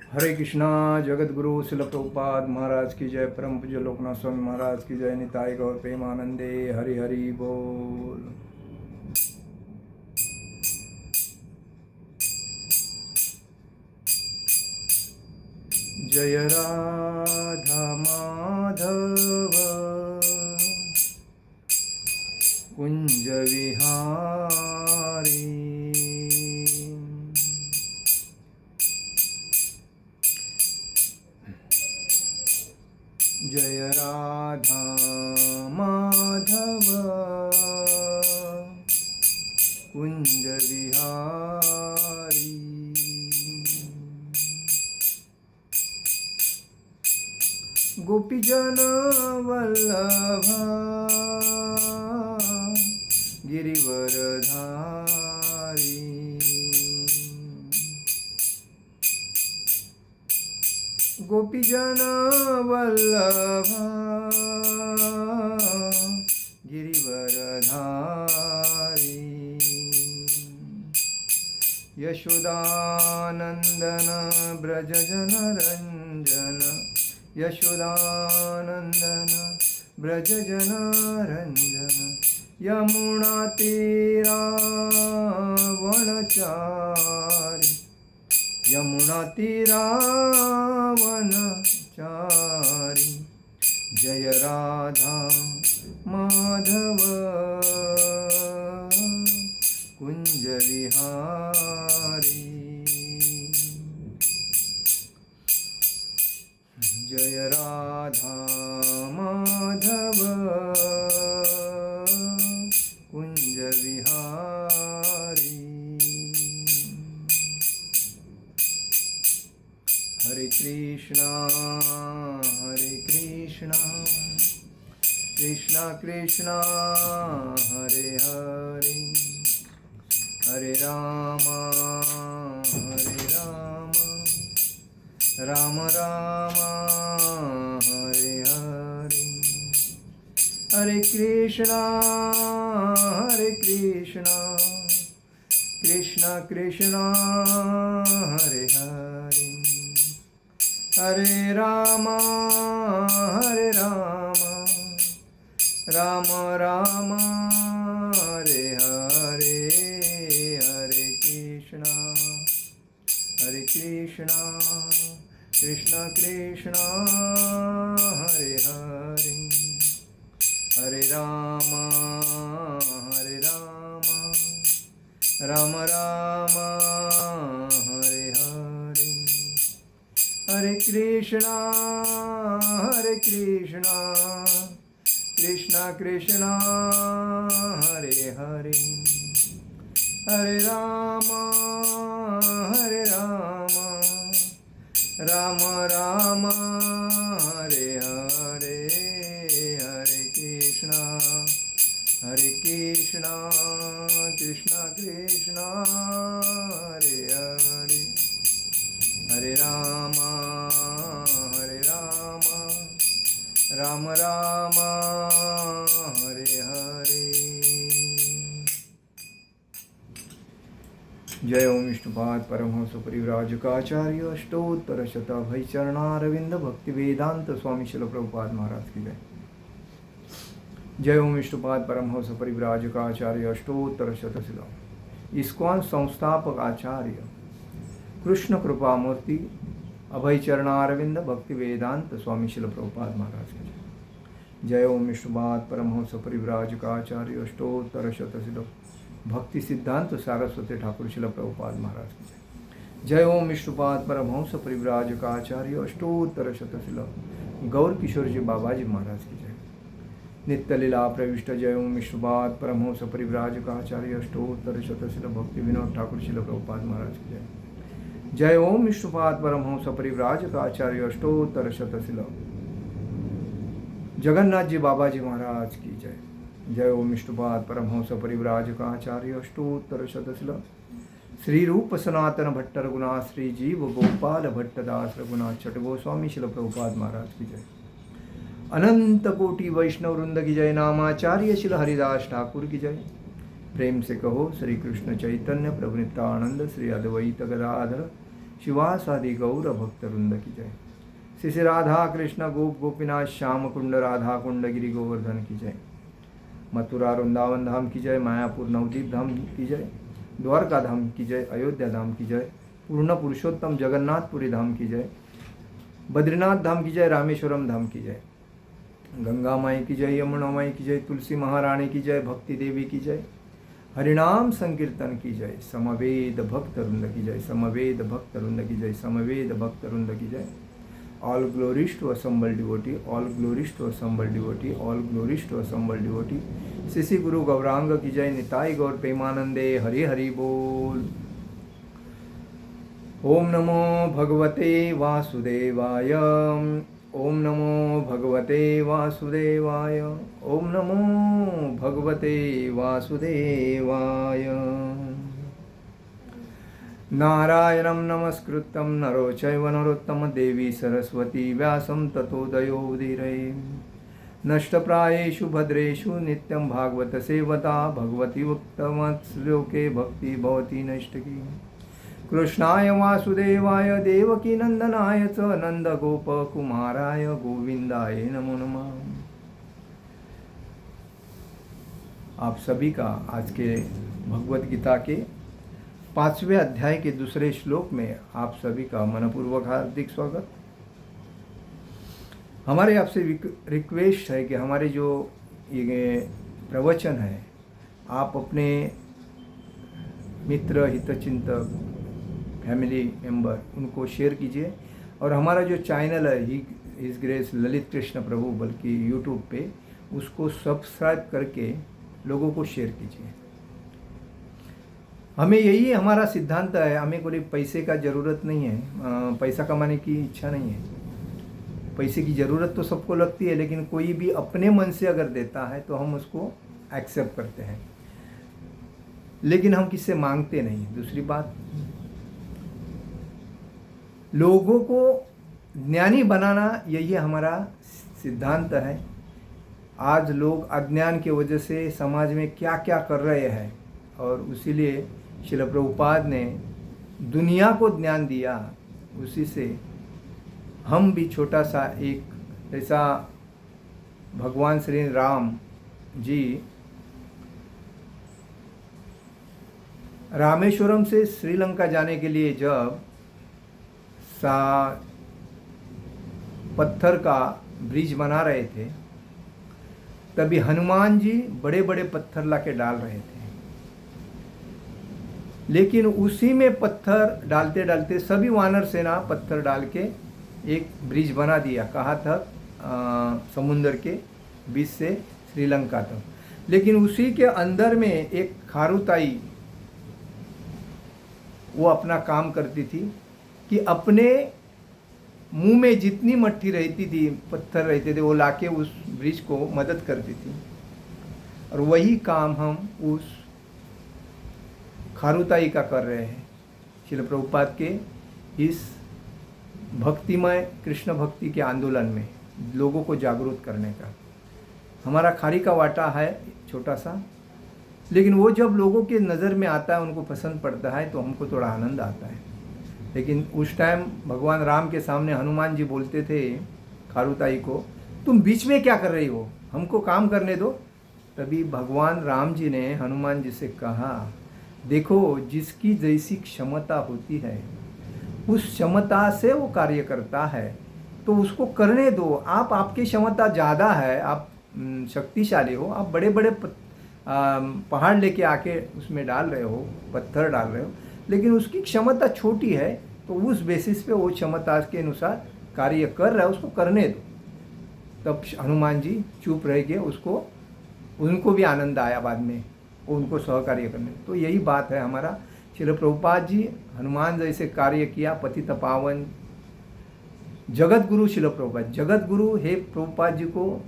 हरे कृष्णा। जगत गुरु शिल प्रभुपाद महाराज की जय। परम पूज्य लोकनाथ स्वामी महाराज की जय। निताय गौर प्रेमानंदे। हरि हरि बोल। जय राधा माधव कुंज विहारी। जय राधा माधव कुंज विहारी। गोपीजन वल्लभ गिरिवरधारी। गोपीजन वल्लभ गिरिवरधारी। यशोदानंदन ब्रज जन रंजन। यशोदानंदन ब्रज जन रंजन। यमुना तीरा वनचारी। यमुना तीरा वनचारी। जय राधा माधव कुंज विहारी। जय राधा माधव कुंज विहारी। हरे कृष्णा कृष्णा कृष्णा हरे हरे। हरे राम राम राम हरे हरे। हरे कृष्णा कृष्णा कृष्णा हरे हरे। हरे राम राम राम हरे हरे। हरे कृष्णा कृष्णा कृष्णा हरे हरे। हरे राम राम राम हरे हरे। हरे कृष्णा कृष्णा कृष्णा हरे हरे। हरे राम राम राम हरे हरे। हरे कृष्णा कृष्णा कृष्णा हरे हरे। हरे राम राम राम हरे हरे। जय ओम विष्णुपाद परमहंस परिव्राजकाचार्य अष्टोत्तर शतभय चरणारविंद भक्ति वेदांत स्वामी शिल प्रभुपाद महाराज की जय। जय ओम विष्णुपाद परमहंस परिव्राजकाचार्य अष्टोत्तर शतशिल इस्कॉन संस्थापक आचार्य कृष्ण कृपा मूर्ति अभय चरणारविंद भक्ति वेदांत स्वामी शिल प्रभुपाद महाराज की जय। जय ओम विष्णुपाद परमहंस परिव्राजकाचार्य अष्टोत्तर शतशिल भक्ति सिद्धांत सारस्वती ठाकुर शिल प्रभुपाद महाराज की जय। जय ओम विष्णुपाद परमहंस परिव्राजकाचार्य अष्टोत्तर शतशिल गौर किशोर जी बाबा जी महाराज की जय। नित्य लीला प्रविष्ट जय ओम विष्णुपाद परमहंस परिव्राजकाचार्य अष्टोत्तर शतशिल भक्ति विनोद ठाकुर शिल प्रभुपाद महाराज की जय। जय ओम विष्णुपाद परमहंस परिव्राजकाचार्य अष्टोत्तर शतशिल जगन्नाथ जी बाबा जी महाराज की जय। जय ओम विष्णुपाद परमहंस परिव्राजकाचार्य अष्टोत्तर शतशिल श्री रूप सनातन भट्ट रघुनाथ श्री जीव गोपाल भट्टदास रघुनाथ छठ गोस्वामी शिल प्रभुपाद महाराज की जय। अनंत कोटि वैष्णव वृंद की जय। नामाचार्य शिल हरिदास ठाकुर की जय। प्रेम से कहो श्री कृष्ण चैतन्य प्रभु नित्यानंद श्री अद्वैत गदाधर शिवासादि गौर भक्त वृंद की जय। श्री श्री राधा कृष्ण गोप गोपीनाथ श्याम कुंड राधा कुंड गिरि गोवर्धन की जय। मथुरा वृंदावन धाम की जय। मायापुर नवदीप धाम की जय। द्वारका धाम की जय। अयोध्या धाम की जय। पूर्ण पुरुषोत्तम जगन्नाथपुरी धाम की जय। बद्रीनाथ धाम की जय। रामेश्वरम धाम की जय। गंगा माई की जय। यमुना माई की जय। तुलसी महारानी की जय। भक्ति देवी की जय। हरिनाम संकीर्तन की जय। समवेद भक्त वृंद की जय। समवेद भक्त वृंद की जय। समवेद भक्त वृंद की जय। All glories to assembled devotee, all glories to assembled devotee, all glories to assembled devotee. Shri गुरु गौरांग की जय। निताई गौर प्रेमानंदे हरि हरि बोल। ओम नमो भगवते वासुदेवाय। ओम नमो भगवते वासुदेवाय। ओम नमो भगवते वासुदेवाय। नारायणं नमस्कृतं नरो चैव नरोत्तमं देवी सरस्वती व्यासं ततो दयोदीरये। नष्टप्रायेषु भद्रेषु नित्यं भागवत सेवता भगवती उक्तमश्लोके भक्ति भवति नैष्टिकी। कृष्णाय वासुदेवाय देवकी नंदनाय च नंदगोपकुमाराय गोविंदाय नमो नमः। आप सभी का आज के भगवत गीता के 5वें अध्याय के दूसरे श्लोक में आप सभी का मनपूर्वक हार्दिक स्वागत। हमारे आपसे रिक्वेस्ट है कि हमारे जो ये प्रवचन है आप अपने मित्र हितचिंतक फैमिली मेंबर उनको शेयर कीजिए। और हमारा जो चैनल है हिज ग्रेस ललित कृष्ण प्रभु बल्कि यूट्यूब पे उसको सब्सक्राइब करके लोगों को शेयर कीजिए। हमें यही हमारा सिद्धांत है। हमें कोई पैसे का ज़रूरत नहीं है, पैसा कमाने की इच्छा नहीं है। पैसे की ज़रूरत तो सबको लगती है, लेकिन कोई भी अपने मन से अगर देता है तो हम उसको एक्सेप्ट करते हैं, लेकिन हम किससे मांगते नहीं। दूसरी बात, लोगों को ज्ञानी बनाना यही हमारा सिद्धांत है। आज लोग अज्ञान की वजह से समाज में क्या क्या कर रहे हैं, और इसीलिए श्रील प्रभुपाद ने दुनिया को ज्ञान दिया। उसी से हम भी छोटा सा एक ऐसा भगवान श्री राम जी रामेश्वरम से श्रीलंका जाने के लिए जब पत्थर का ब्रिज बना रहे थे, तभी हनुमान जी बड़े बड़े पत्थर लाके डाल रहे थे। लेकिन उसी में पत्थर डालते डालते सभी वानर सेना पत्थर डाल के एक ब्रिज बना दिया। कहाँ तक? समुद्र के बीच से श्रीलंका तक। लेकिन उसी के अंदर में एक खारुताई वो अपना काम करती थी कि अपने मुंह में जितनी मट्टी रहती थी, पत्थर रहते थे, वो लाके उस ब्रिज को मदद करती थी। और वही काम हम उस खारुताई का कर रहे हैं श्रील प्रभुपाद के इस भक्तिमय कृष्ण भक्ति के आंदोलन में लोगों को जागरूक करने का। हमारा खारी का वाटा है छोटा सा, लेकिन वो जब लोगों के नज़र में आता है, उनको पसंद पड़ता है, तो हमको थोड़ा आनंद आता है। लेकिन उस टाइम भगवान राम के सामने हनुमान जी बोलते थे खारुताई को, तुम बीच में क्या कर रही हो, हमको काम करने दो। तभी भगवान राम जी ने हनुमान जी से कहा, देखो जिसकी जैसी क्षमता होती है उस क्षमता से वो कार्य करता है, तो उसको करने दो। आपकी क्षमता ज़्यादा है, आप शक्तिशाली हो, आप बड़े बड़े पहाड़ लेके आके उसमें डाल रहे हो, पत्थर डाल रहे हो, लेकिन उसकी क्षमता छोटी है, तो उस बेसिस पे वो क्षमता के अनुसार कार्य कर रहा है, उसको करने दो। तब हनुमान जी चुप रह गए। उनको भी आनंद आया बाद में, उनको सहकार्य करने। तो यही बात है हमारा। श्रील प्रभुपाद जी हनुमान जैसे कार्य किया। पतित पावन जगत गुरु श्रील प्रभुपाद, जगत गुरु हे प्रभुपाद जी को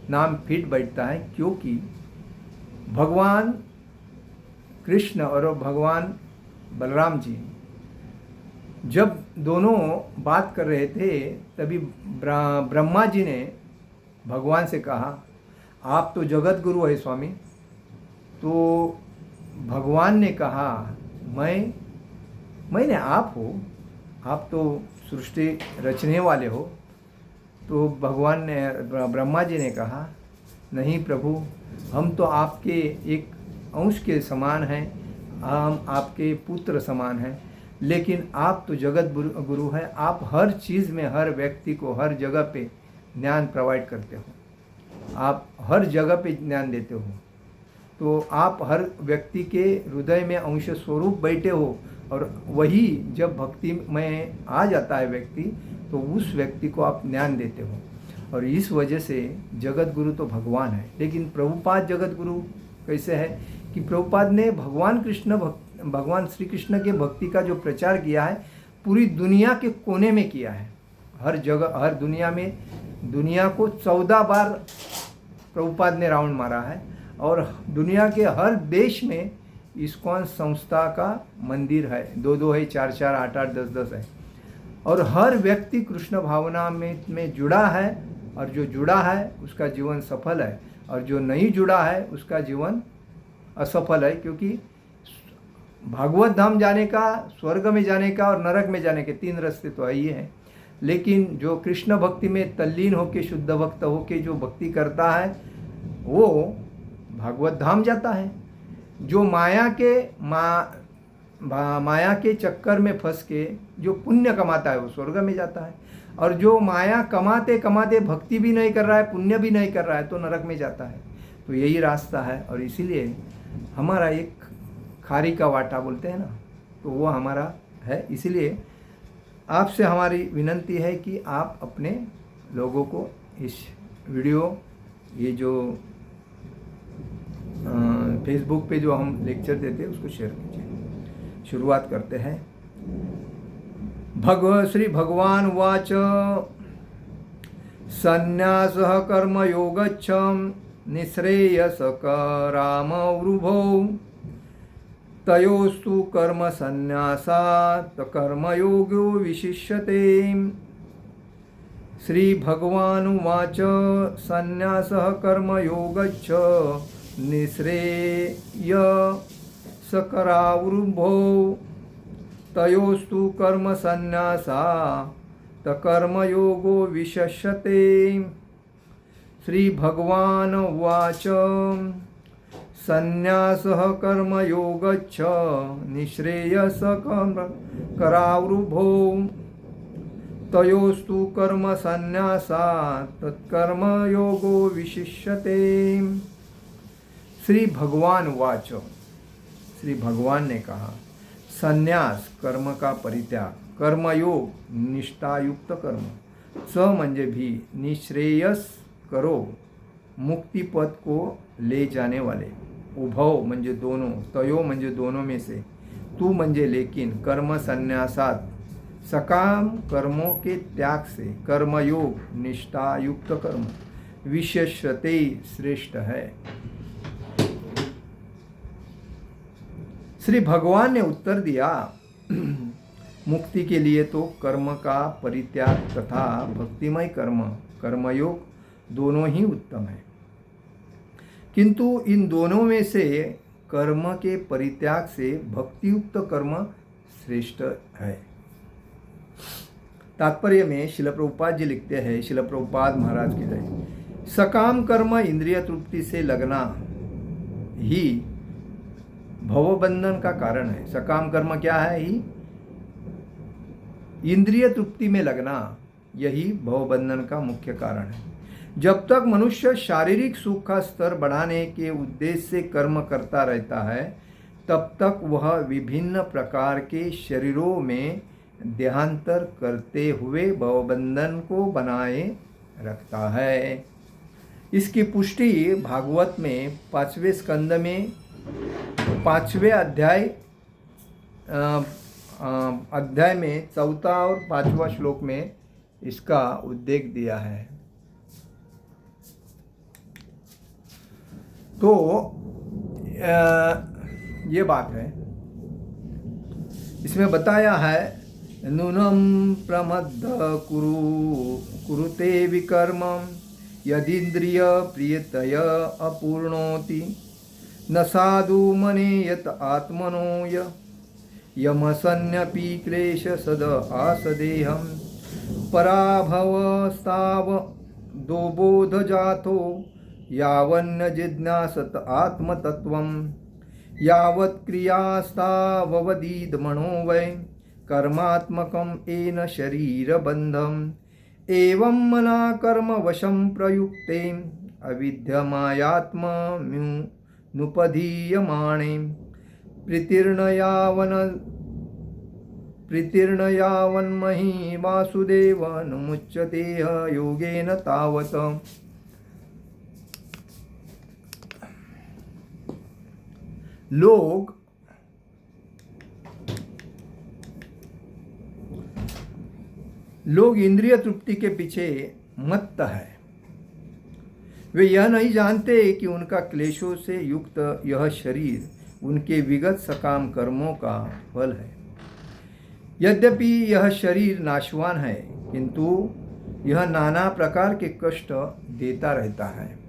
नाम फिट बैठता है, क्योंकि भगवान कृष्ण और भगवान बलराम जी जब दोनों बात कर रहे थे, तभी ब्रह्मा जी ने भगवान से कहा, आप तो जगत गुरु है स्वामी। तो भगवान ने कहा, मैं मैंने आप हो, आप तो सृष्टि रचने वाले हो। तो भगवान ने, ब्रह्मा जी ने कहा, नहीं प्रभु, हम तो आपके एक अंश के समान हैं, हम आपके पुत्र समान हैं, लेकिन आप तो जगत गुरु हैं। आप हर चीज़ में हर व्यक्ति को हर जगह पे ज्ञान प्रोवाइड करते हो, आप हर जगह पे ज्ञान देते हो। तो आप हर व्यक्ति के हृदय में अंश स्वरूप बैठे हो, और वही जब भक्ति में आ जाता है व्यक्ति, तो उस व्यक्ति को आप ज्ञान देते हो। और इस वजह से जगत गुरु तो भगवान है। लेकिन प्रभुपाद जगत गुरु कैसे है कि प्रभुपाद ने भगवान श्री कृष्ण के भक्ति का जो प्रचार किया है, पूरी दुनिया के कोने में किया है। हर जगह, हर दुनिया में, दुनिया को 14 बार प्रभुपाद ने राउंड मारा है, और दुनिया के हर देश में इस्कॉन संस्था का मंदिर है, 2-2 है, 4-4, 8-8, 10-10 है। और हर व्यक्ति कृष्ण भावना में जुड़ा है, और जो जुड़ा है उसका जीवन सफल है, और जो नहीं जुड़ा है उसका जीवन असफल है। क्योंकि भागवत धाम जाने का, स्वर्ग में जाने का और नरक में जाने के 3 रास्ते तो ही हैं। लेकिन जो कृष्ण भक्ति में तल्लीन होके, शुद्ध भक्त होके जो भक्ति करता है, वो भागवत धाम जाता है। जो माया के चक्कर में फंस के जो पुण्य कमाता है, वो स्वर्ग में जाता है। और जो माया कमाते कमाते भक्ति भी नहीं कर रहा है, पुण्य भी नहीं कर रहा है, तो नरक में जाता है। तो यही रास्ता है। और इसीलिए हमारा एक खारी का वाटा बोलते हैं ना, तो वो हमारा है। इसीलिए आपसे हमारी विनंती है कि आप अपने लोगों को इस वीडियो, ये जो फेसबुक पे जो हम लेक्चर देते हैं, उसको शेयर कीजिए। शुरुआत करते हैं। श्री भगवान उवाच संन्यासः कर्मयोगच्छं निःश्रेयसकरामवृभौ तयोस्तु कर्म संन्यासात् कर्मयोगो विशिष्यते। श्री भगवान उवाच संन्यासः कर्मयोगच्छ निःश्रेयसकरावृभौ तयोस्तु कर्म संन्यासात् कर्मयोगो विशिष्यते। श्री भगवान उवाच संन्यासः कर्मयोगच्छ निःश्रेयसकरावृभौ तयोस्तु कर्म संन्यासात् कर्मयोगो विशिष्यते। श्री भगवान उवाच, श्री भगवान ने कहा, संन्यास कर्म का परित्याग, कर्मयोग निष्ठायुक्त कर्म, स म्हणजे भी, निश्रेयस करो मुक्ति पद को ले जाने वाले, उभव म्हणजे दोनों, तयो म्हणजे दोनों में से, तू म्हणजे लेकिन, कर्म संन्यासात सकाम कर्मों के त्याग से, कर्मयोग निष्ठायुक्त कर्म विशेषते श्रेष्ठ है। श्री भगवान ने उत्तर दिया, मुक्ति के लिए तो कर्म का परित्याग तथा भक्तिमय कर्म, कर्मयोग दोनों ही उत्तम है, किंतु इन दोनों में से कर्म के परित्याग से भक्तियुक्त कर्म श्रेष्ठ है। तात्पर्य में शिल प्रभुपाद जी लिखते हैं, शिल प्रभुपाद महाराज की जय, सकाम कर्म इंद्रिय तृप्ति से लगना ही भवबंधन का कारण है। सकाम कर्म क्या है? ही इंद्रिय तृप्ति में लगना, यही भवबंधन का मुख्य कारण है। जब तक मनुष्य शारीरिक सुख का स्तर बढ़ाने के उद्देश्य से कर्म करता रहता है, तब तक वह विभिन्न प्रकार के शरीरों में देहांतर करते हुए भवबंधन को बनाए रखता है। इसकी पुष्टि भागवत में 5वें स्कंद में 5वें अध्याय में 4था और 5वां श्लोक में इसका उल्लेख दिया है। तो ये बात है, इसमें बताया है, नूनम प्रमद्ध कुरुते विकर्मं यदिन्द्रिय प्रियतय अपूर्णोति न साधु मनेयत आत्मनो यमसन्यपि क्लेश सद आसदेहम पराभवस्ताव दोबोध जातो यावन्न जिज्ञासत आत्मतत्वम यावत् क्रियास्ताववदीद मनो वै कर्मात्मकम एन शरीरबंधम एवं मना कर्म वशं प्रयुक्ते अविद्यमायात्मनुपधीयमाणे प्रीतिर्नयावन्मही वासुदेवनुमुच्यते योगेन तावत्। लोग इंद्रिय तृप्ति के पीछे मत्त है। वे यह नहीं जानते कि उनका क्लेशों से युक्त यह शरीर उनके विगत सकाम कर्मों का फल है। यद्यपि यह शरीर नाशवान है, किंतु यह नाना प्रकार के कष्ट देता रहता है।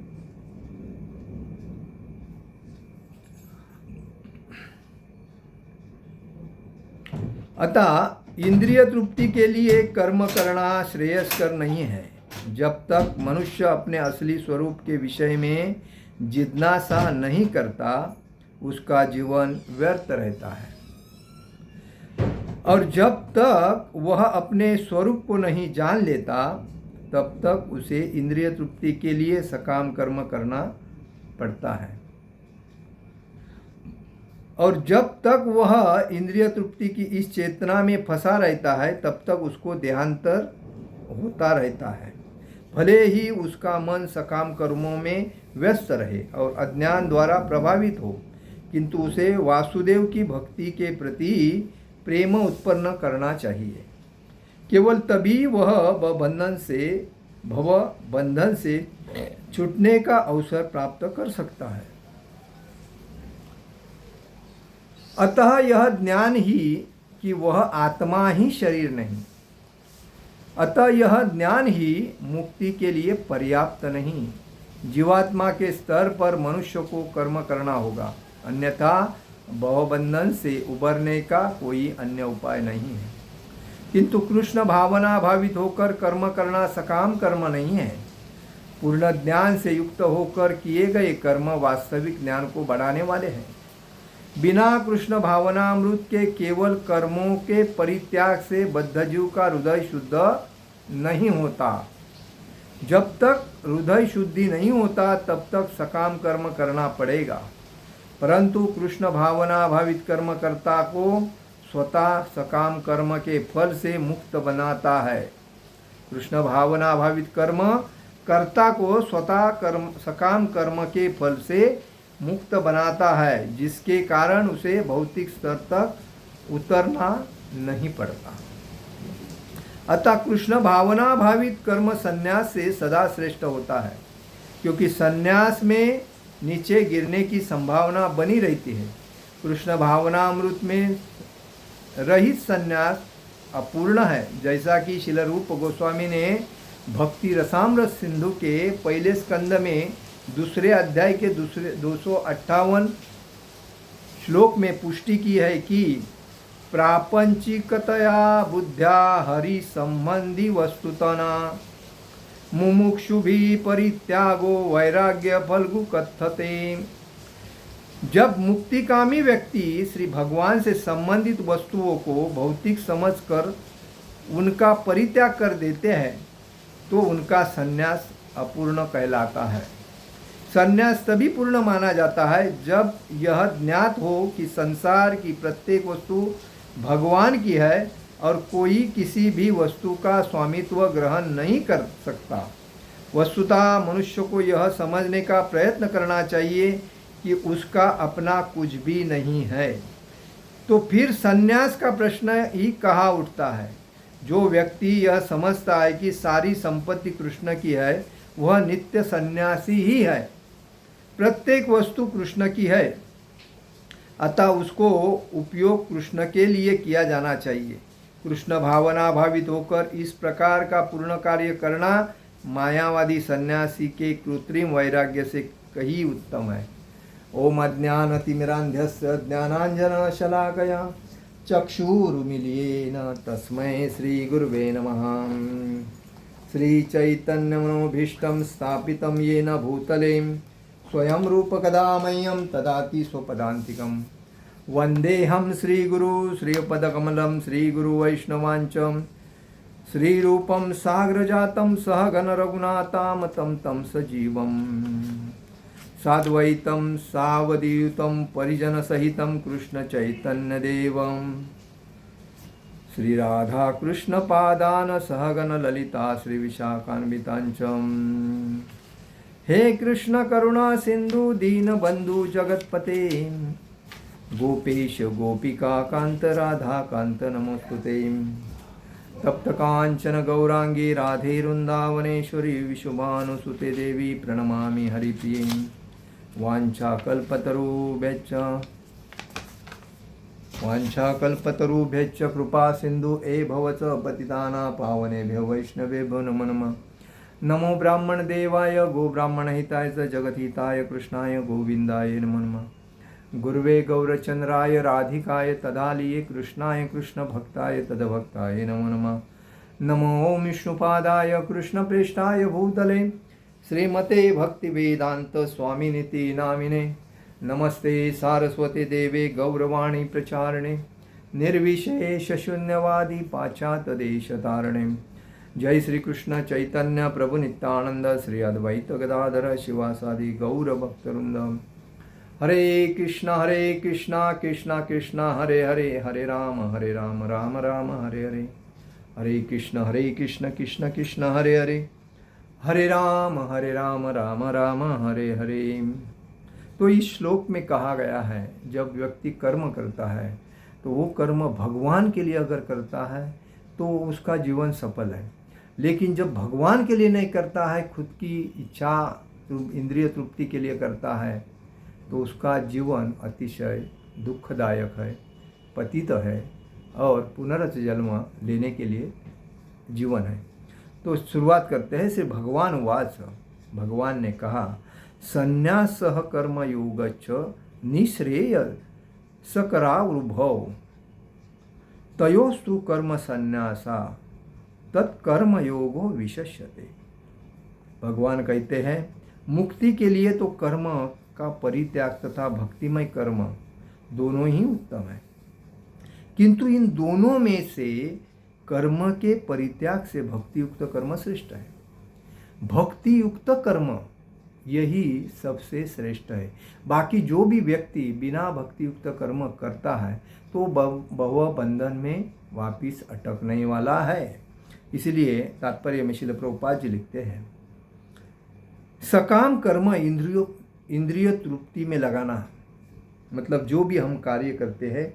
अतः इंद्रिय तृप्ति के लिए कर्म करना श्रेयस्कर नहीं है। जब तक मनुष्य अपने असली स्वरूप के विषय में जिज्ञासा नहीं करता, उसका जीवन व्यर्थ रहता है। और जब तक वह अपने स्वरूप को नहीं जान लेता, तब तक उसे इंद्रिय तृप्ति के लिए सकाम कर्म करना पड़ता है। और जब तक वह इंद्रिय तृप्ति की इस चेतना में फंसा रहता है, तब तक उसको देहांतर होता रहता है। भले ही उसका मन सकाम कर्मों में व्यस्त रहे और अज्ञान द्वारा प्रभावित हो, किंतु उसे वासुदेव की भक्ति के प्रति प्रेम उत्पन्न करना चाहिए। केवल तभी वह बंधन से छूटने का अवसर प्राप्त कर सकता है। अतः यह ज्ञान ही कि वह आत्मा ही शरीर नहीं, अतः यह ज्ञान ही मुक्ति के लिए पर्याप्त नहीं। जीवात्मा के स्तर पर मनुष्य को कर्म करना होगा, अन्यथा भवबंधन से उबरने का कोई अन्य उपाय नहीं है। किंतु कृष्ण भावना भावित होकर कर्म करना सकाम कर्म नहीं है। पूर्ण ज्ञान से युक्त होकर किए गए कर्म वास्तविक ज्ञान को बढ़ाने वाले हैं। बिना कृष्ण भावनामृत के केवल कर्मों के परित्याग से बद्धजीव का हृदय शुद्ध नहीं होता। जब तक हृदय शुद्धि नहीं होता, तब तक सकाम कर्म करना पड़ेगा। परंतु कृष्ण भावना भावित कर्मकर्ता को स्वतः सकाम कर्म के फल से मुक्त बनाता है। कृष्ण भावना भावित कर्म कर्ता को स्वतः सकाम कर्म के फल से मुक्त बनाता है, जिसके कारण उसे भौतिक स्तर तक उतरना नहीं पड़ता। अतः कृष्ण भावना भावित कर्म संन्यास से सदा श्रेष्ठ होता है, क्योंकि संन्यास में नीचे गिरने की संभावना बनी रहती है। कृष्ण भावनामृत में रहित संन्यास अपूर्ण है, जैसा कि श्रील रूप गोस्वामी ने भक्ति रसामृत सिंधु के पहले स्कंद में दूसरे अध्याय के 258 श्लोक में पुष्टि की है कि प्रापंचिकतया बुद्ध्या हरि संबंधी वस्तुतना मुमुक्षुभि परित्यागो वैराग्य फल्गु कथते। जब मुक्तिकामी व्यक्ति श्री भगवान से संबंधित वस्तुओं को भौतिक समझकर उनका परित्याग कर देते हैं, तो उनका संन्यास अपूर्ण कहलाता है। संन्यास तभी पूर्ण माना जाता है जब यह ज्ञात हो कि संसार की प्रत्येक वस्तु भगवान की है और कोई किसी भी वस्तु का स्वामित्व ग्रहण नहीं कर सकता। वस्तुतः मनुष्य को यह समझने का प्रयत्न करना चाहिए कि उसका अपना कुछ भी नहीं है। तो फिर संन्यास का प्रश्न ही कहाँ उठता है। जो व्यक्ति यह समझता है कि सारी संपत्ति कृष्ण की है, वह नित्य सन्यासी ही है। प्रत्येक वस्तु कृष्ण की है, अतः उसको उपयोग कृष्ण के लिए किया जाना चाहिए। कृष्ण भावना भावित होकर इस प्रकार का पूर्ण कार्य करना मायावादी सन्यासी के कृत्रिम वैराग्य से कहीं उत्तम है। ओम अज्ञानतिमिरान्धस्य ज्ञानांजनशलाकया चक्षुरुमिलियेन तस्मै श्रीगुरुवे नमः। श्रीचैतन्यमनोभीष्टं स्थापितं येन भूतले स्वयं रूपकदा मह्यं ददाति स्वपदान्तिकं। वन्देऽहं श्रीगुरु श्रीपदकमलं श्रीगुरुवैष्णवाञ्च श्रीरूपं साग्रजातं सहगण रघुनाथामतं तं सजीवम् साद्वैतं सावधूतं परिजनसहितं कृष्णचैतन्यदेवं श्रीराधाकृष्णपादान् सहगण ललिता श्रीविशाखान्विताञ्च। हे कृष्ण करुणा सिंधु दीनबंधु जगत्पते गोपेश गोपिका कांत राधा कांत नमोस्तुते। तप्त कांचन गौरांगी राधे वृंदावनेश्वरी विशुभानुसुते देवी प्रणमामि हरिप्रिये। वाञ्छाकल्पतरुभ्यश्च कृपा सिंधु भवच पतितानां पावनेभ्यो वैष्णवेभ्यो नमो नमः। नमो ब्राह्मण देवाय गो ब्राह्मण हिताय च जगद्हिताय कृष्णाय गोविंदाय नमो नमः। गुरुवे गौरचंद्राय राधिकाय तदालिये कृष्णाय कृष्ण भक्ताय तदभक्ताय नमो नमः। नमो विष्णुपादाय कृष्णप्रेष्ठाय भूतले श्रीमते भक्तिवेदांत स्वामिनिति नामिने। नमस्ते सारस्वते देवे गौरवाणी प्रचारिणे निर्विशेष शून्यवादी पाश्चात्य देश तारिणे। जय श्री कृष्ण चैतन्य प्रभु नित्यानंद श्री अद्वैत गदाधर शिवासादि गौर भक्तवृंद। हरे कृष्णा कृष्णा कृष्णा हरे हरे हरे राम राम राम हरे हरे। हरे कृष्ण कृष्ण कृष्ण हरे हरे हरे राम राम राम हरे हरे। तो इस श्लोक में कहा गया है जब व्यक्ति कर्म करता है तो वो कर्म भगवान के लिए अगर करता है तो उसका जीवन सफल है। लेकिन जब भगवान के लिए नहीं करता है, खुद की इच्छा इंद्रिय तृप्ति के लिए करता है, तो उसका जीवन अतिशय दुखदायक है, पतित है और पुनर्जन्म लेने के लिए जीवन है। तो शुरुआत करते हैं से भगवान वाच। भगवान ने कहा संन्यासः कर्मयोगच्च निःश्रेय सकरावृभौ तयोस्तु कर्म संन्यासा तत्कर्मयोगो विशेष्यते। भगवान कहते हैं मुक्ति के लिए तो कर्म का परित्याग तथा भक्तिमय कर्म दोनों ही उत्तम है, किंतु इन दोनों में से कर्म के परित्याग से भक्ति युक्त कर्म श्रेष्ठ है। भक्ति युक्त कर्म यही सबसे श्रेष्ठ है। बाकी जो भी व्यक्ति बिना भक्ति युक्त कर्म करता है तो बहु बंधन में वापिस अटकने वाला है। इसलिए तात्पर्य में श्रील प्रभुपाद जी लिखते हैं सकाम कर्म इंद्रिय तृप्ति में लगाना, मतलब जो भी हम कार्य करते हैं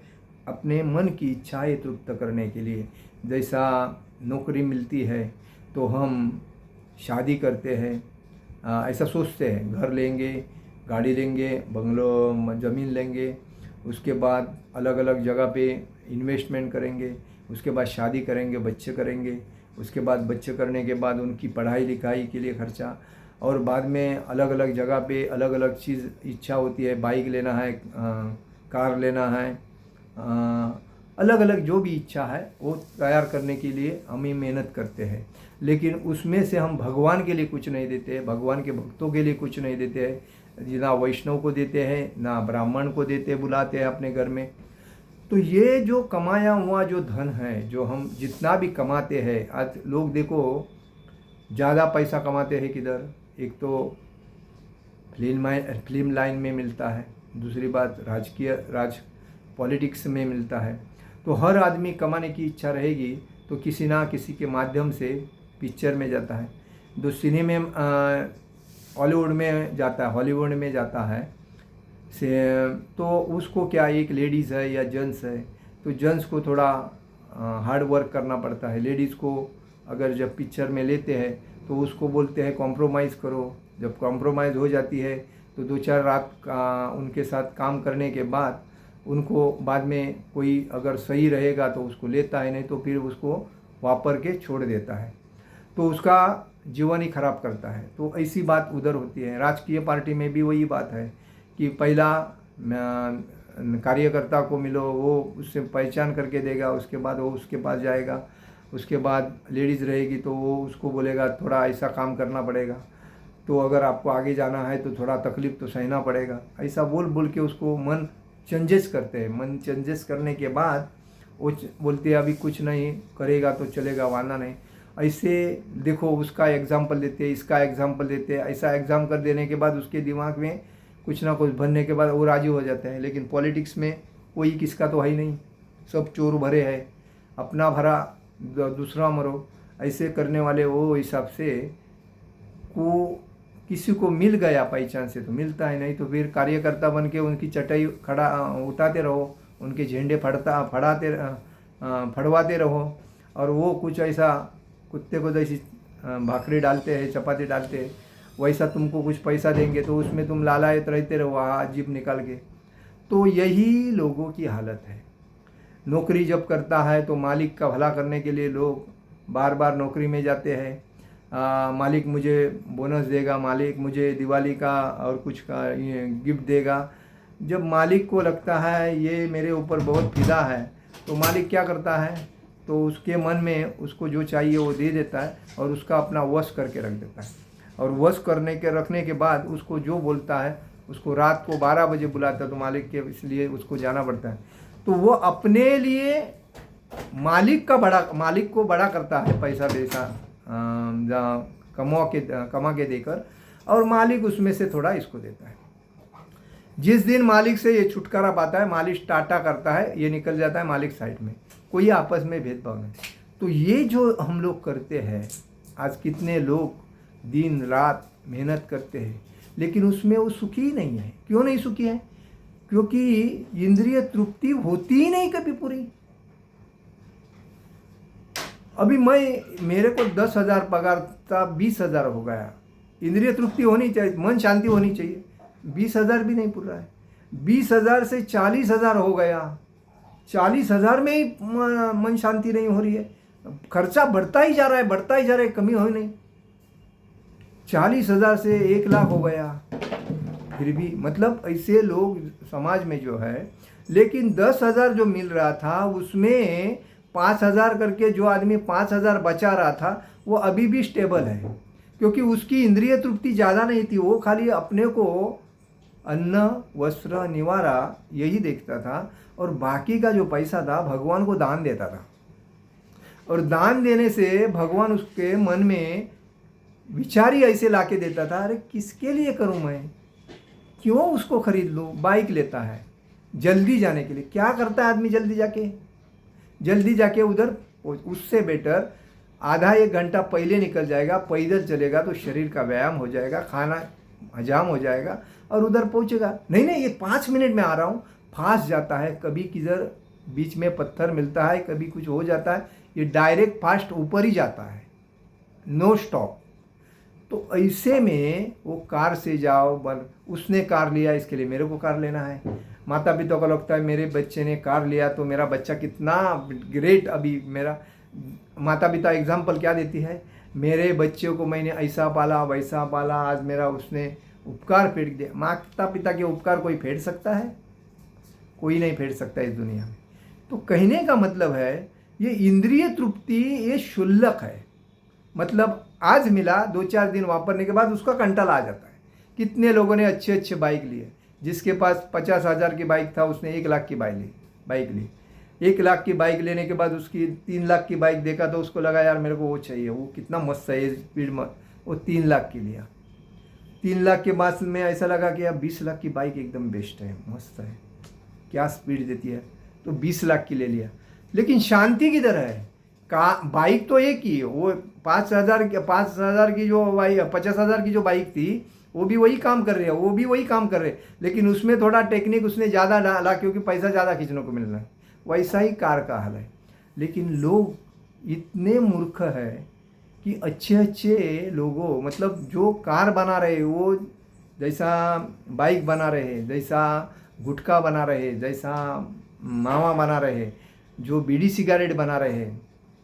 अपने मन की इच्छाएं तृप्त करने के लिए। जैसा नौकरी मिलती है तो हम शादी करते हैं, ऐसा सोचते हैं घर लेंगे, गाड़ी लेंगे, बंगलो ज़मीन लेंगे, उसके बाद अलग अलग जगह पे इन्वेस्टमेंट करेंगे, उसके बाद शादी करेंगे, बच्चे करेंगे, उसके बाद बच्चे करने के बाद उनकी पढ़ाई लिखाई के लिए खर्चा, और बाद में अलग अलग जगह पे अलग अलग चीज़ इच्छा होती है, बाइक लेना है, कार लेना है, अलग अलग जो भी इच्छा है वो तैयार करने के लिए हम ही मेहनत करते हैं। लेकिन उसमें से हम भगवान के लिए कुछ नहीं देते, भगवान के भक्तों के लिए कुछ नहीं देते हैं, ना वैष्णव को देते हैं ना ब्राह्मण को देते बुलाते हैं अपने घर में। तो ये जो कमाया हुआ जो धन है, जो हम जितना भी कमाते हैं, आज लोग देखो ज़्यादा पैसा कमाते हैं किधर, एक तो फिल्म लाइन में मिलता है, दूसरी बात राज पॉलिटिक्स में मिलता है। तो हर आदमी कमाने की इच्छा रहेगी तो किसी ना किसी के माध्यम से पिक्चर में जाता है, तो सिनेमा हॉलीवुड में जाता है, हॉलीवुड में जाता है से, तो उसको क्या एक लेडीज़ है या जेंट्स है, तो जेंट्स को थोड़ा हार्ड वर्क करना पड़ता है। लेडीज़ को अगर जब पिक्चर में लेते हैं तो उसको बोलते हैं कॉम्प्रोमाइज़ करो। जब कॉम्प्रोमाइज़ हो जाती है तो 2-4 रात उनके साथ काम करने के बाद उनको बाद में कोई अगर सही रहेगा तो उसको लेता है, नहीं तो फिर उसको वापर के छोड़ देता है, तो उसका जीवन ही खराब करता है। तो ऐसी बात उधर होती है। राजकीय पार्टी में भी वही बात है कि पहला कार्यकर्ता को मिलो, वो उससे पहचान करके देगा, उसके बाद वो उसके पास जाएगा। उसके बाद लेडीज़ रहेगी तो वो उसको बोलेगा थोड़ा ऐसा काम करना पड़ेगा, तो अगर आपको आगे जाना है तो थोड़ा तकलीफ तो सहना पड़ेगा। ऐसा बोल बोल के उसको मन चेंजेस करते हैं। मन चेंजेस करने के बाद वो बोलते हैं अभी कुछ नहीं करेगा तो चलेगा, वाना नहीं। ऐसे देखो उसका एग्जाम्पल देते, इसका एग्जाम्पल देते, ऐसा एग्जाम कर देने के बाद उसके दिमाग में कुछ ना कुछ भरने के बाद वो राजी हो जाते हैं। लेकिन पॉलिटिक्स में कोई किसका तो है ही नहीं, सब चोर भरे हैं, अपना भरा दूसरा मरो। ऐसे करने वाले वो हिसाब से को किसी को मिल गया पहचान से तो मिलता है, नहीं तो फिर कार्यकर्ता बन के उनकी चटाई खड़ा उठाते रहो, उनके झंडे फड़वाते रहो, और वो कुछ ऐसा कुत्ते को जैसी भाकरी डालते हैं, चपाती डालते हैं, वैसा तुमको कुछ पैसा देंगे तो उसमें तुम लालायत रहते रहो जीभ निकाल के। तो यही लोगों की हालत है। नौकरी जब करता है तो मालिक का भला करने के लिए लोग बार बार नौकरी में जाते हैं। मालिक मुझे बोनस देगा, मालिक मुझे दिवाली का और कुछ का ये गिफ्ट देगा। जब मालिक को लगता है ये मेरे ऊपर बहुत फिदा है तो मालिक क्या करता है, तो उसके मन में उसको जो चाहिए वो दे देता है और उसका अपना वश करके रख देता है। और वश रखने के बाद उसको जो बोलता है, उसको रात को 12 बजे बुलाता है तो मालिक के इसलिए उसको जाना पड़ता है। तो वो अपने लिए मालिक को बड़ा करता है, पैसा वैसा कमा के देकर, और मालिक उसमें से थोड़ा इसको देता है। जिस दिन मालिक से ये छुटकारा पाता है, मालिक टाटा करता है, ये निकल जाता है मालिक साइड में, कोई आपस में भेदभाव नहीं। तो ये जो हम लोग करते हैं, आज कितने लोग दिन रात मेहनत करते हैं लेकिन उसमें वो सुखी ही नहीं है। क्यों नहीं सुखी है? क्योंकि इंद्रिय तृप्ति होती ही नहीं कभी पूरी। अभी मेरे को 10,000 पगार था, 20,000 हो गया। इंद्रिय तृप्ति होनी चाहिए, मन शांति होनी चाहिए, 20,000 भी नहीं पूरा है। 20,000 से 40,000 हो गया, 40,000 में ही मन शांति नहीं हो रही है। खर्चा बढ़ता ही जा रहा है, कमी हो ही नहीं। 40,000 से 1,00,000 हो गया, फिर भी मतलब ऐसे लोग समाज में जो है। लेकिन 10,000 जो मिल रहा था उसमें 5,000 करके जो आदमी 5,000 बचा रहा था वो अभी भी स्टेबल है, क्योंकि उसकी इंद्रिय तृप्ति ज़्यादा नहीं थी। वो खाली अपने को अन्न वस्त्र निवारा यही देखता था, और बाकी का जो पैसा था भगवान को दान देता था। और दान देने से भगवान उसके मन में विचार ही ऐसे लाके देता था, अरे किसके लिए करूं मैं, क्यों उसको खरीद लूं। बाइक लेता है जल्दी जाने के लिए, क्या करता है आदमी जल्दी जाके उधर, उससे बेटर आधा 1 घंटा पहले निकल जाएगा, पैदल चलेगा तो शरीर का व्यायाम हो जाएगा, खाना हजाम हो जाएगा और उधर पहुंचेगा। नहीं ये 5 मिनट में आ रहा हूँ, फास्ट जाता है, कभी किधर बीच में पत्थर मिलता है, कभी कुछ हो जाता है, ये डायरेक्ट फास्ट ऊपर ही जाता है, नो स्टॉप। तो ऐसे में वो कार से जाओ, उसने कार लिया इसके लिए मेरे को कार लेना है। माता पिता को लगता है मेरे बच्चे ने कार लिया तो मेरा बच्चा कितना ग्रेट। अभी मेरा माता पिता एग्जाम्पल क्या देती है, मेरे बच्चे को मैंने ऐसा पाला वैसा पाला, आज मेरा उसने उपकार फेंट दिया। माता पिता के उपकार कोई फेंट सकता है? कोई नहीं फेंट सकता इस दुनिया में। तो कहने का मतलब है ये इंद्रिय तृप्ति ये शुल्लक है। मतलब आज मिला, 2-4 दिन वापरने के बाद उसका कंटाला आ जाता है। कितने लोगों ने अच्छे बाइक लिए, जिसके पास 50,000 की बाइक था उसने 1,00,000 की बाइक ली। 1,00,000 की बाइक लेने के बाद उसकी 3,00,000 की बाइक देखा तो उसको लगा यार मेरे को वो चाहिए, वो कितना मस्त है स्पीड में, वो 3,00,000 की लिया। 3,00,000 के बाद में ऐसा लगा कि यार 20,00,000 की बाइक एकदम बेस्ट है, मस्त है, क्या स्पीड देती है, तो 20,00,000 की ले लिया। लेकिन शांति किधर है? बाइक तो एक ही, वो 5,000 की जो बाइक, 50,000 की जो बाइक थी वो भी वही काम कर रही है, लेकिन उसमें थोड़ा टेक्निक उसने ज़्यादा डाला क्योंकि पैसा ज़्यादा खींचने को मिल रहा है। वैसा ही कार का हाल है। लेकिन लोग इतने मूर्ख है कि अच्छे लोगों, मतलब जो कार बना रहे वो जैसा बाइक बना रहे, जैसा गुटखा बना रहे, जैसा मावा बना रहे, जो बीड़ी सिगरेट बना रहे हैं,